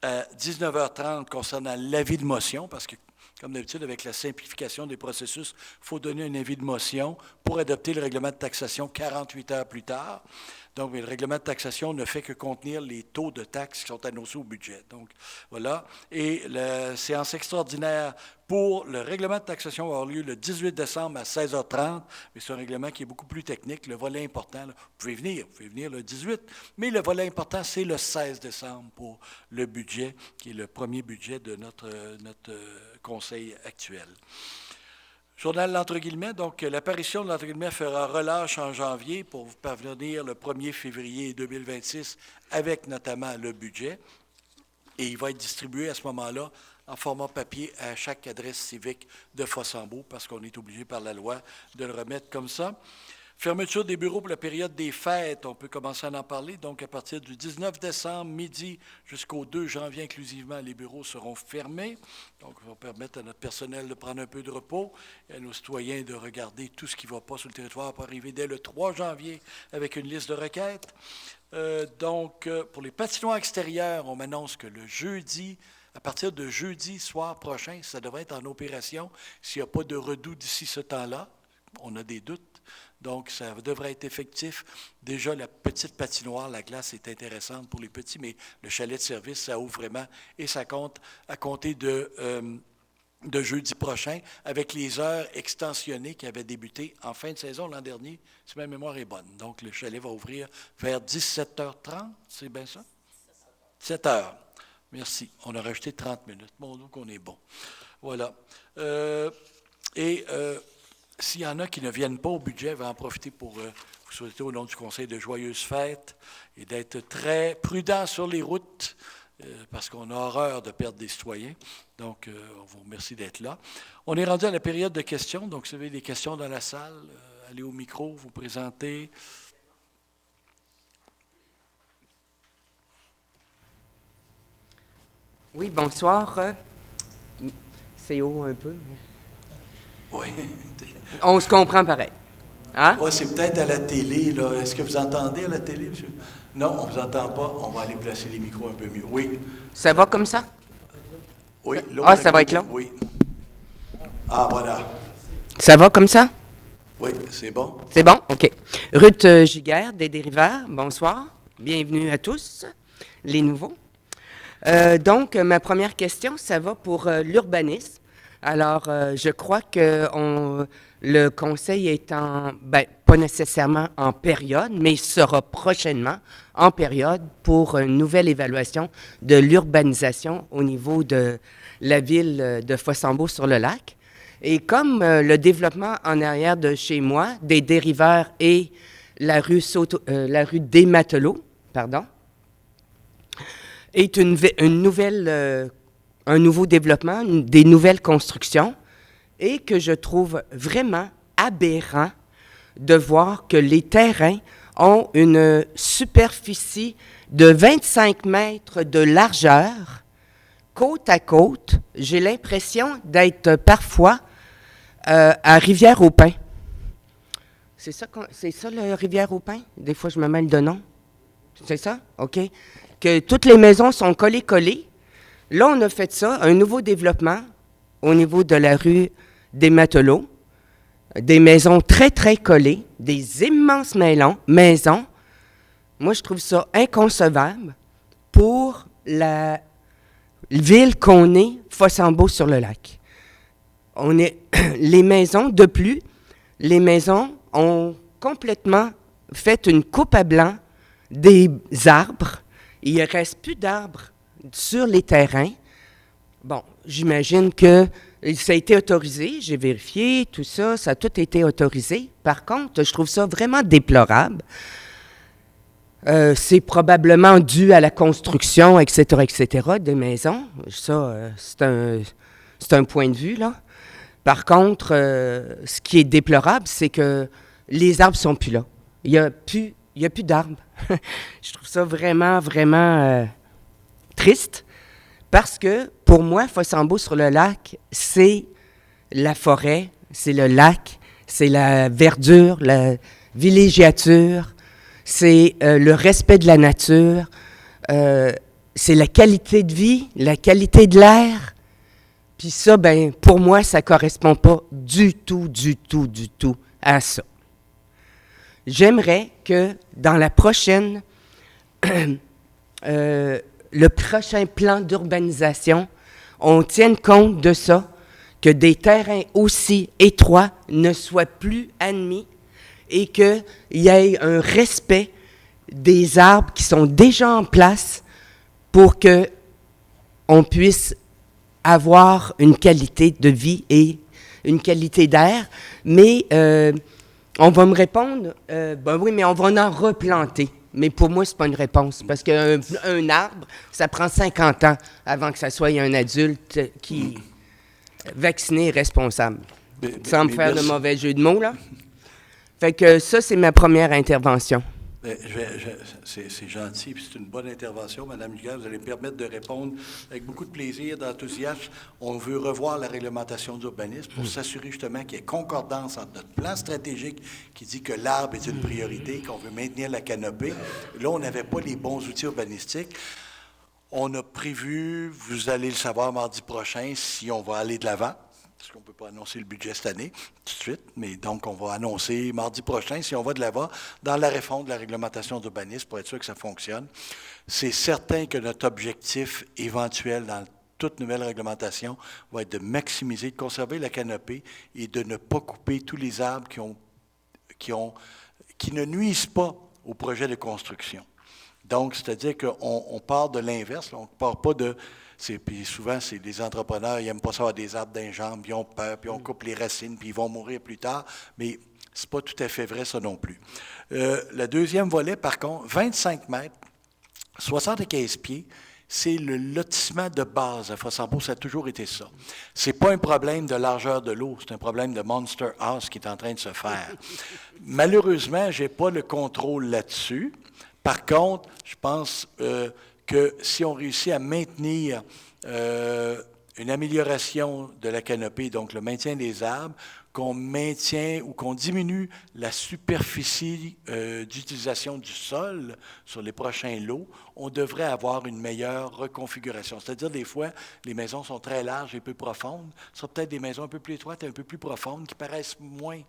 à 19h30 concernant l'avis de motion, parce que, comme d'habitude, avec la simplification des processus, il faut donner un avis de motion pour adopter le règlement de taxation 48 heures plus tard. Donc, le règlement de taxation ne fait que contenir les taux de taxes qui sont annoncés au budget. Donc, voilà. Et la séance extraordinaire pour le règlement de taxation va avoir lieu le 18 décembre à 16h30, mais c'est un règlement qui est beaucoup plus technique. Le volet important, là, vous pouvez venir le 18, mais le volet important, c'est le 16 décembre pour le budget, qui est le premier budget de notre conseil actuel. Journal l'entre guillemets, donc l'apparition de l'entre guillemets fera relâche en janvier pour vous parvenir le 1er février 2026 avec notamment le budget. Et il va être distribué à ce moment-là en format papier à chaque adresse civique de Fossambeau parce qu'on est obligé par la loi de le remettre comme ça. Fermeture des bureaux pour la période des fêtes, on peut commencer à en parler. Donc, à partir du 19 décembre, midi, jusqu'au 2 janvier inclusivement, les bureaux seront fermés. Donc, ça va permettre à notre personnel de prendre un peu de repos et à nos citoyens de regarder tout ce qui ne va pas sur le territoire pour arriver dès le 3 janvier avec une liste de requêtes. Pour les patinoires extérieurs, on m'annonce que le jeudi, à partir de jeudi soir prochain, ça devrait être en opération s'il n'y a pas de redout d'ici ce temps-là. On a des doutes. Donc, ça devrait être effectif. Déjà, la petite patinoire, la glace est intéressante pour les petits, mais le chalet de service, ça ouvre vraiment et ça compte à compter de jeudi prochain avec les heures extensionnées qui avaient débuté en fin de saison l'an dernier, si ma mémoire est bonne. Donc, le chalet va ouvrir vers 17h30, c'est bien ça? 7 heures. Merci. On a rajouté 30 minutes. Bon, donc on est bon. Voilà. S'il y en a qui ne viennent pas au budget, je vais en profiter pour vous souhaiter au nom du Conseil de joyeuses fêtes et d'être très prudent sur les routes parce qu'on a horreur de perdre des citoyens. Donc, on vous remercie d'être là. On est rendu à la période de questions. Donc, si vous avez des questions dans la salle, allez au micro, vous présentez. Oui, bonsoir. C'est haut un peu. Oui. On se comprend pareil. Hein? Oui, c'est peut-être à la télé, là. Est-ce que vous entendez à la télé, monsieur? Non, on ne vous entend pas. On va aller placer les micros un peu mieux. Oui. Ça va comme ça? Oui. Ça va être long? Oui. Ah, voilà. Ça va comme ça? Oui, c'est bon. C'est bon? OK. Ruth Giguère, des Dériveurs, bonsoir. Bienvenue à tous, les nouveaux. Donc, ma première question, ça va pour l'urbanisme. Alors, je crois que le Conseil est pas nécessairement en période, mais sera prochainement en période pour une nouvelle évaluation de l'urbanisation au niveau de la ville de Fossambeau-sur-le-Lac. Et comme le développement en arrière de chez moi, des Dériveurs et la rue des Matelots, est un nouveau développement, des nouvelles constructions, et que je trouve vraiment aberrant de voir que les terrains ont une superficie de 25 mètres de largeur, côte à côte. J'ai l'impression d'être parfois à Rivière-au-Pin. C'est ça, le Rivière-au-Pin? Des fois, je me mêle de nom. C'est ça? OK. Que toutes les maisons sont collées. Là, on a fait ça, un nouveau développement au niveau de la rue des Matelots, des maisons très, très collées, des immenses maisons. Moi, je trouve ça inconcevable pour la ville qu'on est, Fossambeau-sur-le-Lac. Les maisons ont complètement fait une coupe à blanc des arbres. Il ne reste plus d'arbres sur les terrains. Bon, j'imagine que ça a été autorisé, j'ai vérifié, tout ça, ça a tout été autorisé. Par contre, je trouve ça vraiment déplorable. C'est probablement dû à la construction, etc., des maisons. Ça, c'est un point de vue, là. Par contre, ce qui est déplorable, c'est que les arbres ne sont plus là. Il n'y a plus d'arbres. Je trouve ça vraiment, vraiment triste parce que, pour moi, Fossambeau-sur-le-Lac, c'est la forêt, c'est le lac, c'est la verdure, la villégiature, c'est le respect de la nature, c'est la qualité de vie, la qualité de l'air. Puis ça, ben, pour moi, ça ne correspond pas du tout à ça. J'aimerais que dans la prochaine, le prochain plan d'urbanisation, on tienne compte de ça, que des terrains aussi étroits ne soient plus admis et qu'il y ait un respect des arbres qui sont déjà en place pour qu'on puisse avoir une qualité de vie et une qualité d'air. Mais on va me répondre, ben oui, mais on va en replanter. Mais pour moi, ce n'est pas une réponse, parce qu'un arbre, ça prend 50 ans avant que ça soit un adulte qui est vacciné et responsable. Sans me faire de mauvais jeu de mots, là. Fait que ça, c'est ma première intervention. C'est gentil, puis c'est une bonne intervention, Mme Giguère. Vous allez me permettre de répondre avec beaucoup de plaisir, d'enthousiasme. On veut revoir la réglementation d'urbanisme pour s'assurer justement qu'il y ait concordance entre notre plan stratégique qui dit que l'arbre est une priorité, qu'on veut maintenir la canopée. Là, on n'avait pas les bons outils urbanistiques. On a prévu, vous allez le savoir mardi prochain, si on va aller de l'avant. Parce qu'on ne peut pas annoncer le budget cette année, tout de suite, mais donc on va annoncer mardi prochain, si on va de l'avant, dans la réforme de la réglementation d'urbanisme pour être sûr que ça fonctionne. C'est certain que notre objectif éventuel dans toute nouvelle réglementation va être de maximiser, de conserver la canopée et de ne pas couper tous les arbres qui ne nuisent pas au projet de construction. Donc, c'est-à-dire qu'on part de l'inverse, on ne part pas de... Puis souvent, c'est des entrepreneurs, ils n'aiment pas ça avoir des arbres d'un jambe, puis ils ont peur, puis on coupe les racines, puis ils vont mourir plus tard. Mais ce n'est pas tout à fait vrai, ça non plus. Le deuxième volet, par contre, 25 mètres, 75 pieds, c'est le lotissement de base à Fossambeau, ça a toujours été ça. Ce n'est pas un problème de largeur de l'eau, c'est un problème de Monster House qui est en train de se faire. Malheureusement, je n'ai pas le contrôle là-dessus. Par contre, je pense... que si on réussit à maintenir une amélioration de la canopée, donc le maintien des arbres, qu'on maintient ou qu'on diminue la superficie d'utilisation du sol sur les prochains lots, on devrait avoir une meilleure reconfiguration. C'est-à-dire, des fois, les maisons sont très larges et peu profondes. Ce sera peut-être des maisons un peu plus étroites et un peu plus profondes qui paraissent moins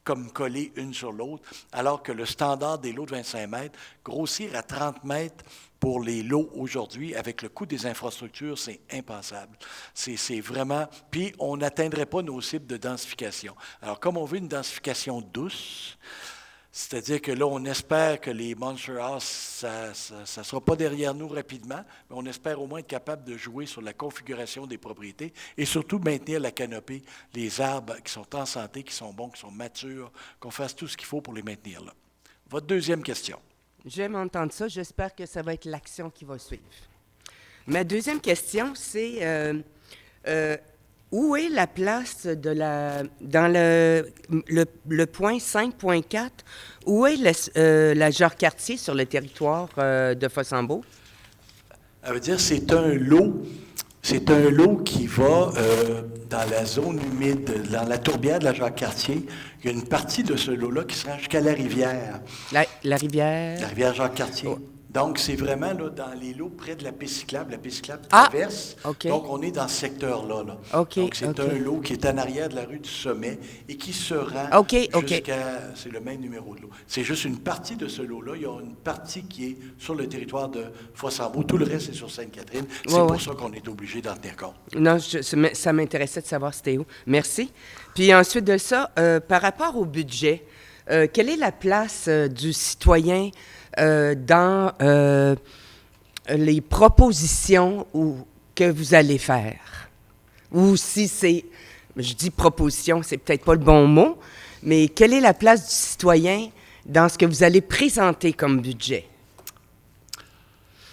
comme collées une sur l'autre, alors que le standard des lots de 25 mètres, grossir à 30 mètres pour les lots aujourd'hui, avec le coût des infrastructures, c'est impensable. C'est vraiment... Puis, on n'atteindrait pas nos cibles de densification. Alors, comme on veut une densification douce, c'est-à-dire que là, on espère que les Monster House, ça ne sera pas derrière nous rapidement, mais on espère au moins être capable de jouer sur la configuration des propriétés et surtout maintenir la canopée, les arbres qui sont en santé, qui sont bons, qui sont matures, qu'on fasse tout ce qu'il faut pour les maintenir là. Votre deuxième question. J'aime entendre ça. J'espère que ça va être l'action qui va suivre. Ma deuxième question, c'est où est la place dans le point 5.4, où est la Jacques-Cartier sur le territoire de Fossambeau? Ça veut dire que c'est un lot qui va dans la zone humide, dans la tourbière de la Jacques-Cartier. Il y a une partie de ce lot-là qui sera jusqu'à la rivière. La rivière? La rivière Jacques-Cartier. Oh. Donc, c'est vraiment là, dans les lots près de la piste cyclable. La piste cyclable traverse. Okay. Donc, on est dans ce secteur-là. Là. Okay, donc, c'est un lot qui est en arrière de la rue du Sommet et qui se rend jusqu'à... C'est le même numéro de lot. C'est juste une partie de ce lot-là. Il y a une partie qui est sur le territoire de Fossambeau. Tout le reste est sur Sainte-Catherine. C'est pour ça qu'on est obligé d'en tenir compte. Non, ça m'intéressait de savoir c'était où. Merci. Puis ensuite de ça, par rapport au budget, quelle est la place du citoyen dans les propositions que vous allez faire? Ou si c'est, je dis proposition, c'est peut-être pas le bon mot, mais quelle est la place du citoyen dans ce que vous allez présenter comme budget?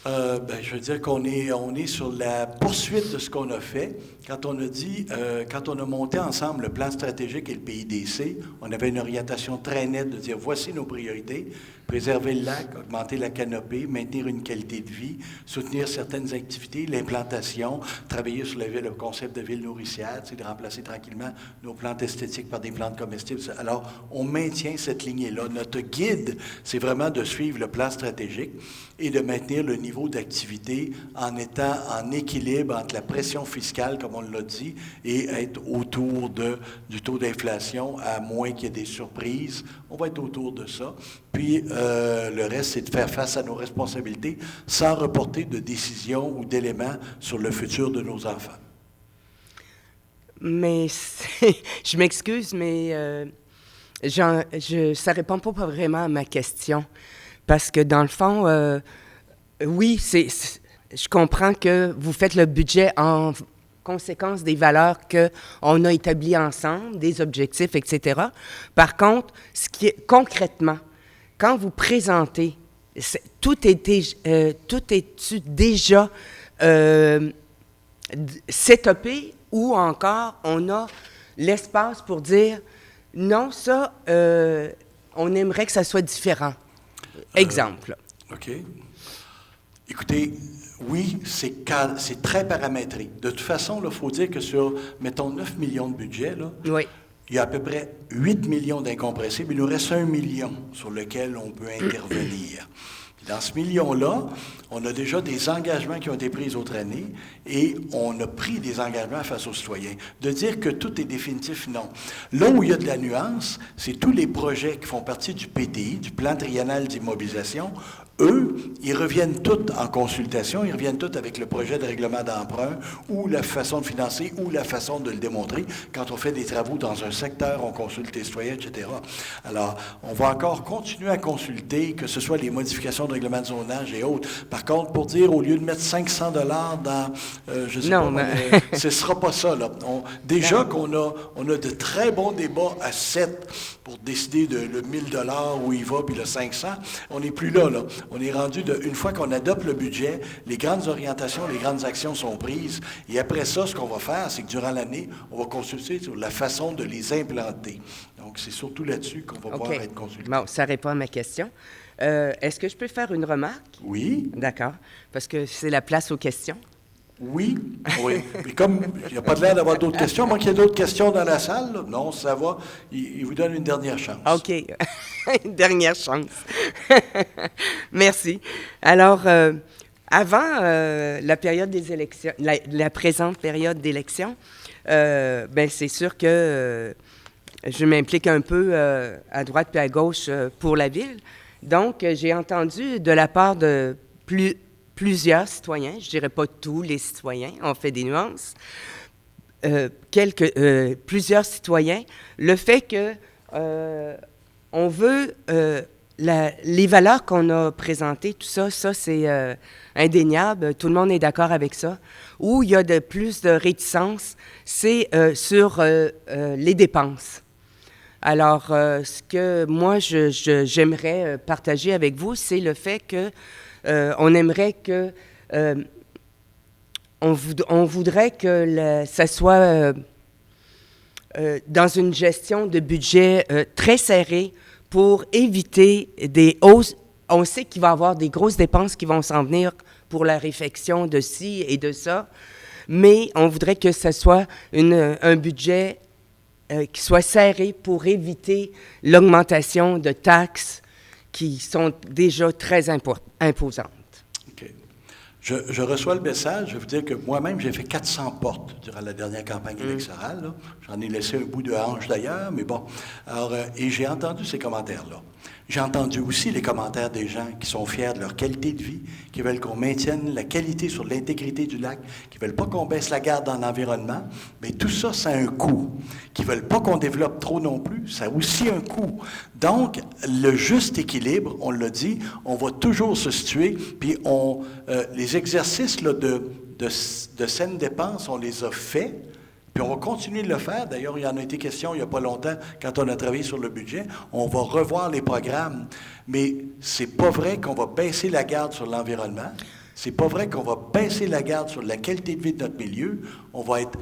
Je veux dire qu'on est sur la poursuite de ce qu'on a fait. Quand on a monté ensemble le plan stratégique et le PIDC, on avait une orientation très nette de dire voici nos priorités, préserver le lac, augmenter la canopée, maintenir une qualité de vie, soutenir certaines activités, l'implantation, travailler sur le concept de ville nourricière, de remplacer tranquillement nos plantes esthétiques par des plantes comestibles. Alors, on maintient cette lignée-là. Notre guide, c'est vraiment de suivre le plan stratégique et de maintenir le niveau d'activité en étant en équilibre entre la pression fiscale, comme on l'a dit, et être autour du taux d'inflation, à moins qu'il y ait des surprises. On va être autour de ça. Puis, le reste, c'est de faire face à nos responsabilités sans reporter de décisions ou d'éléments sur le futur de nos enfants. Mais je m'excuse, mais ça ne répond pas vraiment à ma question. Parce que, dans le fond, oui, je comprends que vous faites le budget en conséquence des valeurs qu'on a établies ensemble, des objectifs, etc. Par contre, concrètement, quand vous présentez, tout est-tu déjà setupé ou encore on a l'espace pour dire non, ça, on aimerait que ça soit différent. Exemple. OK. Écoutez, oui, c'est très paramétré. De toute façon, il faut dire que sur, mettons, 9 millions de budget, là, oui. Il y a à peu près 8 millions d'incompressibles. Il nous reste 1 million sur lequel on peut intervenir. Dans ce million-là, on a déjà des engagements qui ont été pris les autres années et on a pris des engagements face aux citoyens. De dire que tout est définitif, non. Là où il y a de la nuance, c'est tous les projets qui font partie du PTI, du plan triennal d'immobilisation. Eux, ils reviennent tous en consultation, ils reviennent tous avec le projet de règlement d'emprunt ou la façon de financer ou la façon de le démontrer. Quand on fait des travaux dans un secteur, on consulte les citoyens, etc. Alors, on va encore continuer à consulter, que ce soit les modifications de règlement de zonage et autres. Par contre, pour dire, au lieu de mettre 500 $ dans, je sais pas, ce ne sera pas ça, là. Déjà qu'on a de très bons débats à 7 pour décider de le 1 000 $ où il va, puis le 500, on n'est plus là. On est rendu une fois qu'on adopte le budget, les grandes orientations, les grandes actions sont prises. Et après ça, ce qu'on va faire, c'est que durant l'année, on va consulter sur la façon de les implanter. Donc, c'est surtout là-dessus qu'on va pouvoir être consulté. Bon, ça répond à ma question. Est-ce que je peux faire une remarque? Oui. D'accord. Parce que c'est la place aux questions. Oui. Mais comme il n'y a pas de l'air d'avoir d'autres questions, moi qu'il y ait d'autres questions dans la salle, là, non, ça va. Il vous donne une dernière chance. OK. Une dernière chance. Merci. Alors, avant la période des élections, la présente période d'élection, c'est sûr que je m'implique un peu à droite et à gauche pour la ville. Donc, j'ai entendu de la part de plusieurs citoyens, je ne dirais pas tous les citoyens, on fait des nuances, plusieurs citoyens, le fait que on veut, les valeurs qu'on a présentées, tout ça c'est indéniable, tout le monde est d'accord avec ça. Où il y a plus de réticence, c'est sur les dépenses. Alors, ce que moi, j'aimerais partager avec vous, c'est le fait que on aimerait que... on voudrait que ça soit dans une gestion de budget très serrée pour éviter des hausses. On sait qu'il va y avoir des grosses dépenses qui vont s'en venir pour la réfection de ci et de ça, mais on voudrait que ce soit un budget qui soit serré pour éviter l'augmentation de taxes qui sont déjà très imposantes. OK. Je reçois le message. Je vais vous dire que moi-même, j'ai fait 400 portes durant la dernière campagne électorale. Là. J'en ai laissé un bout de hanche d'ailleurs, mais bon. Alors, et j'ai entendu ces commentaires-là. J'ai entendu aussi les commentaires des gens qui sont fiers de leur qualité de vie, qui veulent qu'on maintienne la qualité sur l'intégrité du lac, qui ne veulent pas qu'on baisse la garde dans l'environnement. Mais tout ça, ça a un coût. Qui ne veulent pas qu'on développe trop non plus, ça a aussi un coût. Donc, le juste équilibre, on l'a dit, on va toujours se situer, puis les exercices là, de saines dépenses, on les a faits. Puis on va continuer de le faire. D'ailleurs, il y en a été question il n'y a pas longtemps, quand on a travaillé sur le budget. On va revoir les programmes. Mais c'est pas vrai qu'on va baisser la garde sur l'environnement. C'est pas vrai qu'on va baisser la garde sur la qualité de vie de notre milieu. On va être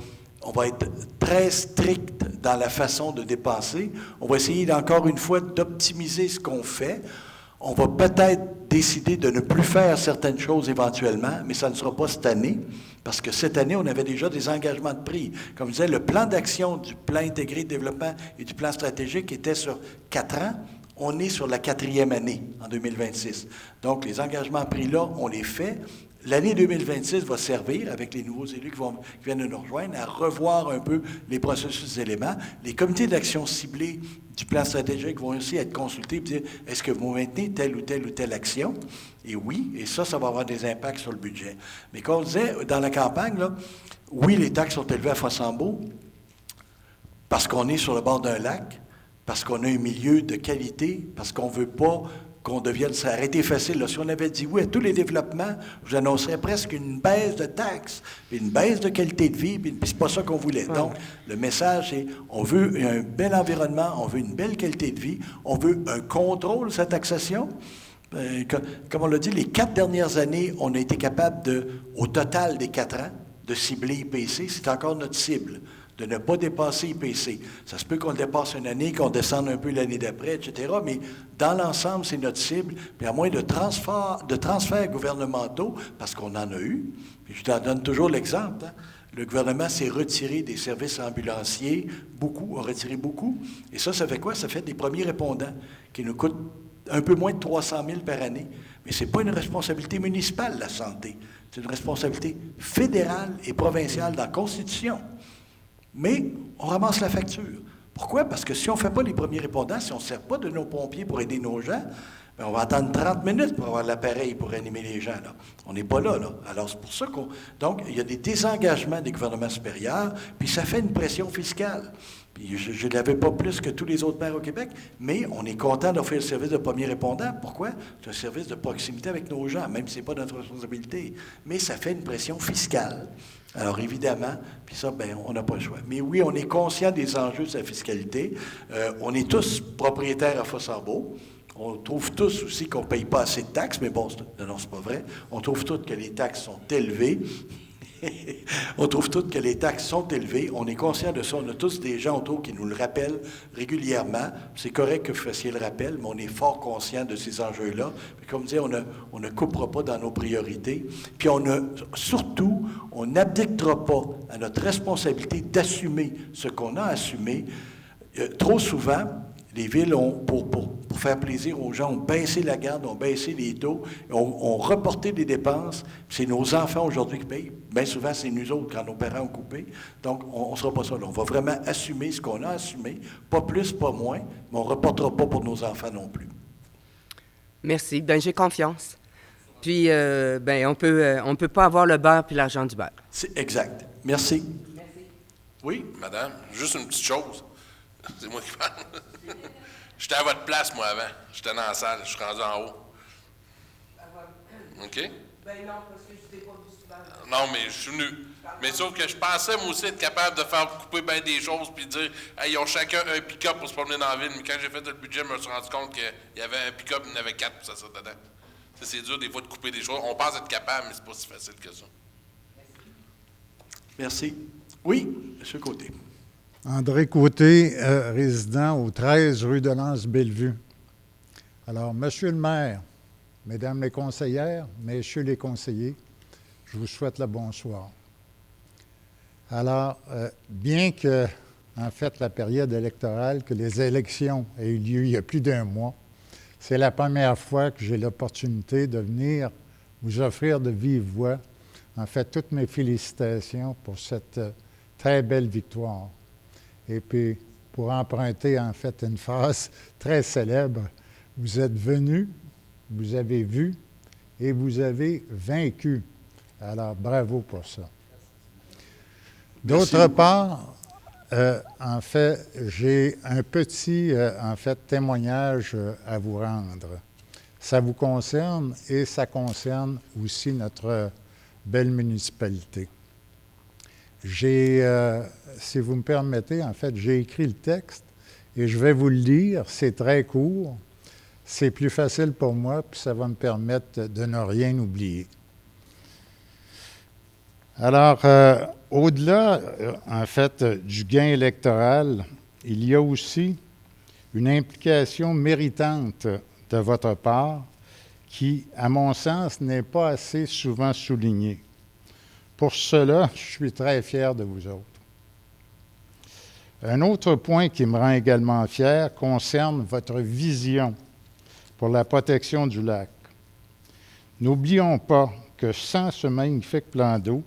très strict dans la façon de dépenser. On va essayer, encore une fois, d'optimiser ce qu'on fait. On va peut-être décider de ne plus faire certaines choses éventuellement, mais ça ne sera pas cette année, parce que cette année, on avait déjà des engagements de prix. Comme je disais, le plan d'action du plan intégré de développement et du plan stratégique était sur 4 ans. On est sur la 4e année, en 2026. Donc, les engagements pris là, on les fait. L'année 2026 va servir, avec les nouveaux élus qui viennent de nous rejoindre, à revoir un peu les processus d'éléments. Les comités d'action ciblés du plan stratégique vont aussi être consultés et dire est-ce que vous maintenez telle ou telle action? Et oui, et ça va avoir des impacts sur le budget. Mais comme on disait, dans la campagne, là, oui, les taxes sont élevées à Fossambeau parce qu'on est sur le bord d'un lac, parce qu'on a un milieu de qualité, parce qu'on ne veut pas qu'on devienne... Ça aurait été facile. Là. Si on avait dit oui à tous les développements, je vous annoncerais presque une baisse de taxes, puis une baisse de qualité de vie, puis c'est pas ça qu'on voulait. Ouais. Donc, le message, c'est on veut un bel environnement, on veut une belle qualité de vie, on veut un contrôle de sa taxation. Comme on l'a dit, les 4 dernières années, on a été capable au total des 4 ans, de cibler IPC. C'est encore notre cible, de ne pas dépasser IPC. Ça se peut qu'on le dépasse une année, qu'on descende un peu l'année d'après, etc., mais dans l'ensemble, c'est notre cible. Puis à moins de transferts gouvernementaux, parce qu'on en a eu, puis je t'en donne toujours l'exemple, hein, le gouvernement s'est retiré des services ambulanciers, a retiré beaucoup, et ça fait quoi? Ça fait des premiers répondants qui nous coûtent un peu moins de 300 000 par année. Mais ce n'est pas une responsabilité municipale, la santé. C'est une responsabilité fédérale et provinciale dans la Constitution. Mais on ramasse la facture. Pourquoi? Parce que si on ne fait pas les premiers répondants, si on ne sert pas de nos pompiers pour aider nos gens, bien, on va attendre 30 minutes pour avoir l'appareil pour animer les gens. Là. On n'est pas là, là. Alors, c'est pour ça qu'on... Donc, il y a des désengagements des gouvernements supérieurs, puis ça fait une pression fiscale. Puis je ne l'avais pas plus que tous les autres maires au Québec, mais on est content d'offrir le service de premier répondant. Pourquoi? C'est un service de proximité avec nos gens, même si ce n'est pas notre responsabilité. Mais ça fait une pression fiscale. Alors, évidemment, puis ça, bien, on n'a pas le choix. Mais oui, on est conscient des enjeux de sa fiscalité. On est tous propriétaires à Fossambeau. On trouve tous aussi qu'on ne paye pas assez de taxes, mais bon, non, c'est pas vrai. On trouve tous que les taxes sont élevées. On trouve tous que les taxes sont élevées. On est conscient de ça. On a tous des gens autour qui nous le rappellent régulièrement. C'est correct que vous fassiez le rappel, mais on est fort conscient de ces enjeux-là. Puis comme je disais, on ne coupera pas dans nos priorités. Puis surtout, on n'abdiquera pas à notre responsabilité d'assumer ce qu'on a assumé. Trop souvent, les villes, pour faire plaisir aux gens, ont baissé la garde, ont baissé les taux, ont reporté des dépenses. C'est nos enfants aujourd'hui qui payent. Bien souvent, c'est nous autres quand nos parents ont coupé. Donc, on ne sera pas ça. Là. On va vraiment assumer ce qu'on a assumé. Pas plus, pas moins, mais on ne reportera pas pour nos enfants non plus. Merci. Bien, j'ai confiance. Puis, on peut pas avoir le beurre puis l'argent du beurre. C'est exact. Merci. Merci. Oui, madame, juste une petite chose. C'est moi qui parle. J'étais à votre place, moi, avant. J'étais dans la salle. Je suis rendu en haut. OK? Ben non, parce que je t'ai pas vu souvent. Non, mais je suis venu. Mais sauf que je pensais, moi aussi, être capable de faire couper bien des choses puis dire, hey, ils ont chacun un pick-up pour se promener dans la ville. Mais quand j'ai fait le budget, je me suis rendu compte qu'il y avait un pick-up, il y en avait 4 pour ça dedans. C'est dur, des fois, de couper des choses. On pense être capable, mais c'est pas si facile que ça. Merci. Oui, M. Côté. André Côté, résident au 13 rue de Lens-Bellevue. Alors, Monsieur le maire, Mesdames les conseillères, Messieurs les conseillers, je vous souhaite le bonsoir. Alors, bien que, en fait, la période électorale, que les élections aient eu lieu il y a plus d'1 mois, c'est la première fois que j'ai l'opportunité de venir vous offrir de vive voix, en fait, toutes mes félicitations pour cette très belle victoire. Et puis, pour emprunter, en fait, une phrase très célèbre, vous êtes venus, vous avez vu et vous avez vaincu. Alors, bravo pour ça. D'autre part, en fait, j'ai un petit, témoignage à vous rendre. Ça vous concerne et ça concerne aussi notre belle municipalité. Si vous me permettez, en fait, j'ai écrit le texte et je vais vous le lire. C'est très court. C'est plus facile pour moi, puis ça va me permettre de ne rien oublier. Alors, au-delà, en fait, du gain électoral, il y a aussi une implication méritante de votre part qui, à mon sens, n'est pas assez souvent soulignée. Pour cela, je suis très fier de vous autres. Un autre point qui me rend également fier concerne votre vision pour la protection du lac. N'oublions pas que sans ce magnifique plan d'eau,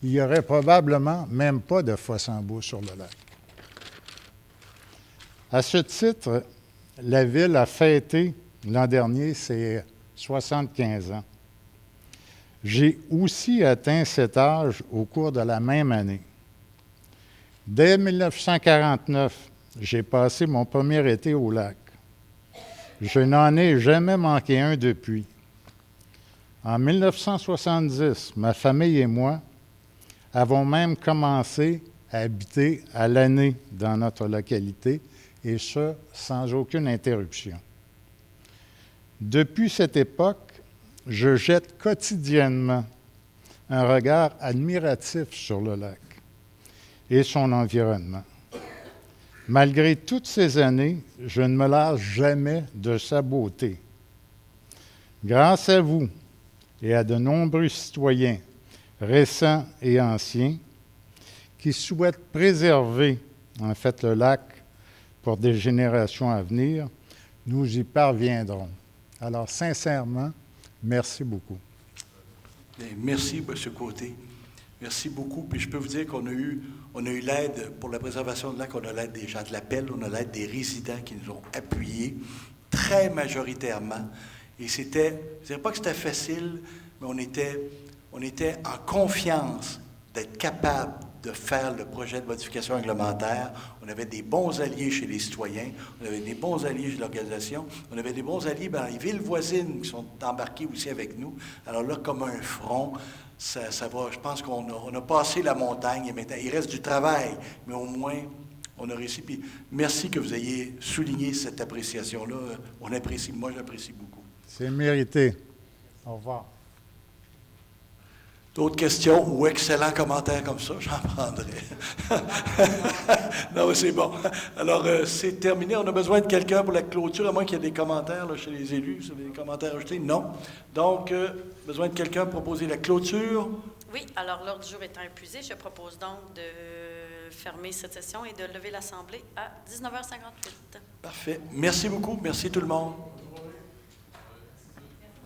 il n'y aurait probablement même pas de Fossambeau sur le lac. À ce titre, la Ville a fêté l'an dernier ses 75 ans. J'ai aussi atteint cet âge au cours de la même année. Dès 1949, j'ai passé mon premier été au lac. Je n'en ai jamais manqué un depuis. En 1970, ma famille et moi avons même commencé à habiter à l'année dans notre localité, et ce, sans aucune interruption. Depuis cette époque, je jette quotidiennement un regard admiratif sur le lac et son environnement. Malgré toutes ces années, je ne me lasse jamais de sa beauté. Grâce à vous et à de nombreux citoyens, récents et anciens, qui souhaitent préserver, en fait, le lac pour des générations à venir, nous y parviendrons. Alors, sincèrement, merci beaucoup. Bien, merci, M. Côté. Merci beaucoup. Puis je peux vous dire qu'on a eu l'aide pour la préservation du lac, on a l'aide des gens de l'appel, on a l'aide des résidents qui nous ont appuyés très majoritairement. Et c'était, je ne dirais pas que c'était facile, mais on était en confiance d'être capable de faire le projet de modification réglementaire. On avait des bons alliés chez les citoyens, on avait des bons alliés chez l'organisation, on avait des bons alliés dans les villes voisines qui sont embarquées aussi avec nous. Alors là, comme un front, ça va, je pense qu'on a passé la montagne et maintenant, il reste du travail, mais au moins, on a réussi. Puis merci que vous ayez souligné cette appréciation-là. On apprécie, moi j'apprécie beaucoup. C'est mérité. Au revoir. D'autres questions ou excellents commentaires comme ça, j'en prendrai. Non, mais c'est bon. Alors, c'est terminé. On a besoin de quelqu'un pour la clôture, à moins qu'il y ait des commentaires là, chez les élus. Vous avez des commentaires ajoutés? Non. Donc, besoin de quelqu'un pour proposer la clôture? Oui, alors l'ordre du jour étant épuisé, je propose donc de fermer cette session et de lever l'Assemblée à 19h58. Parfait. Merci beaucoup. Merci tout le monde.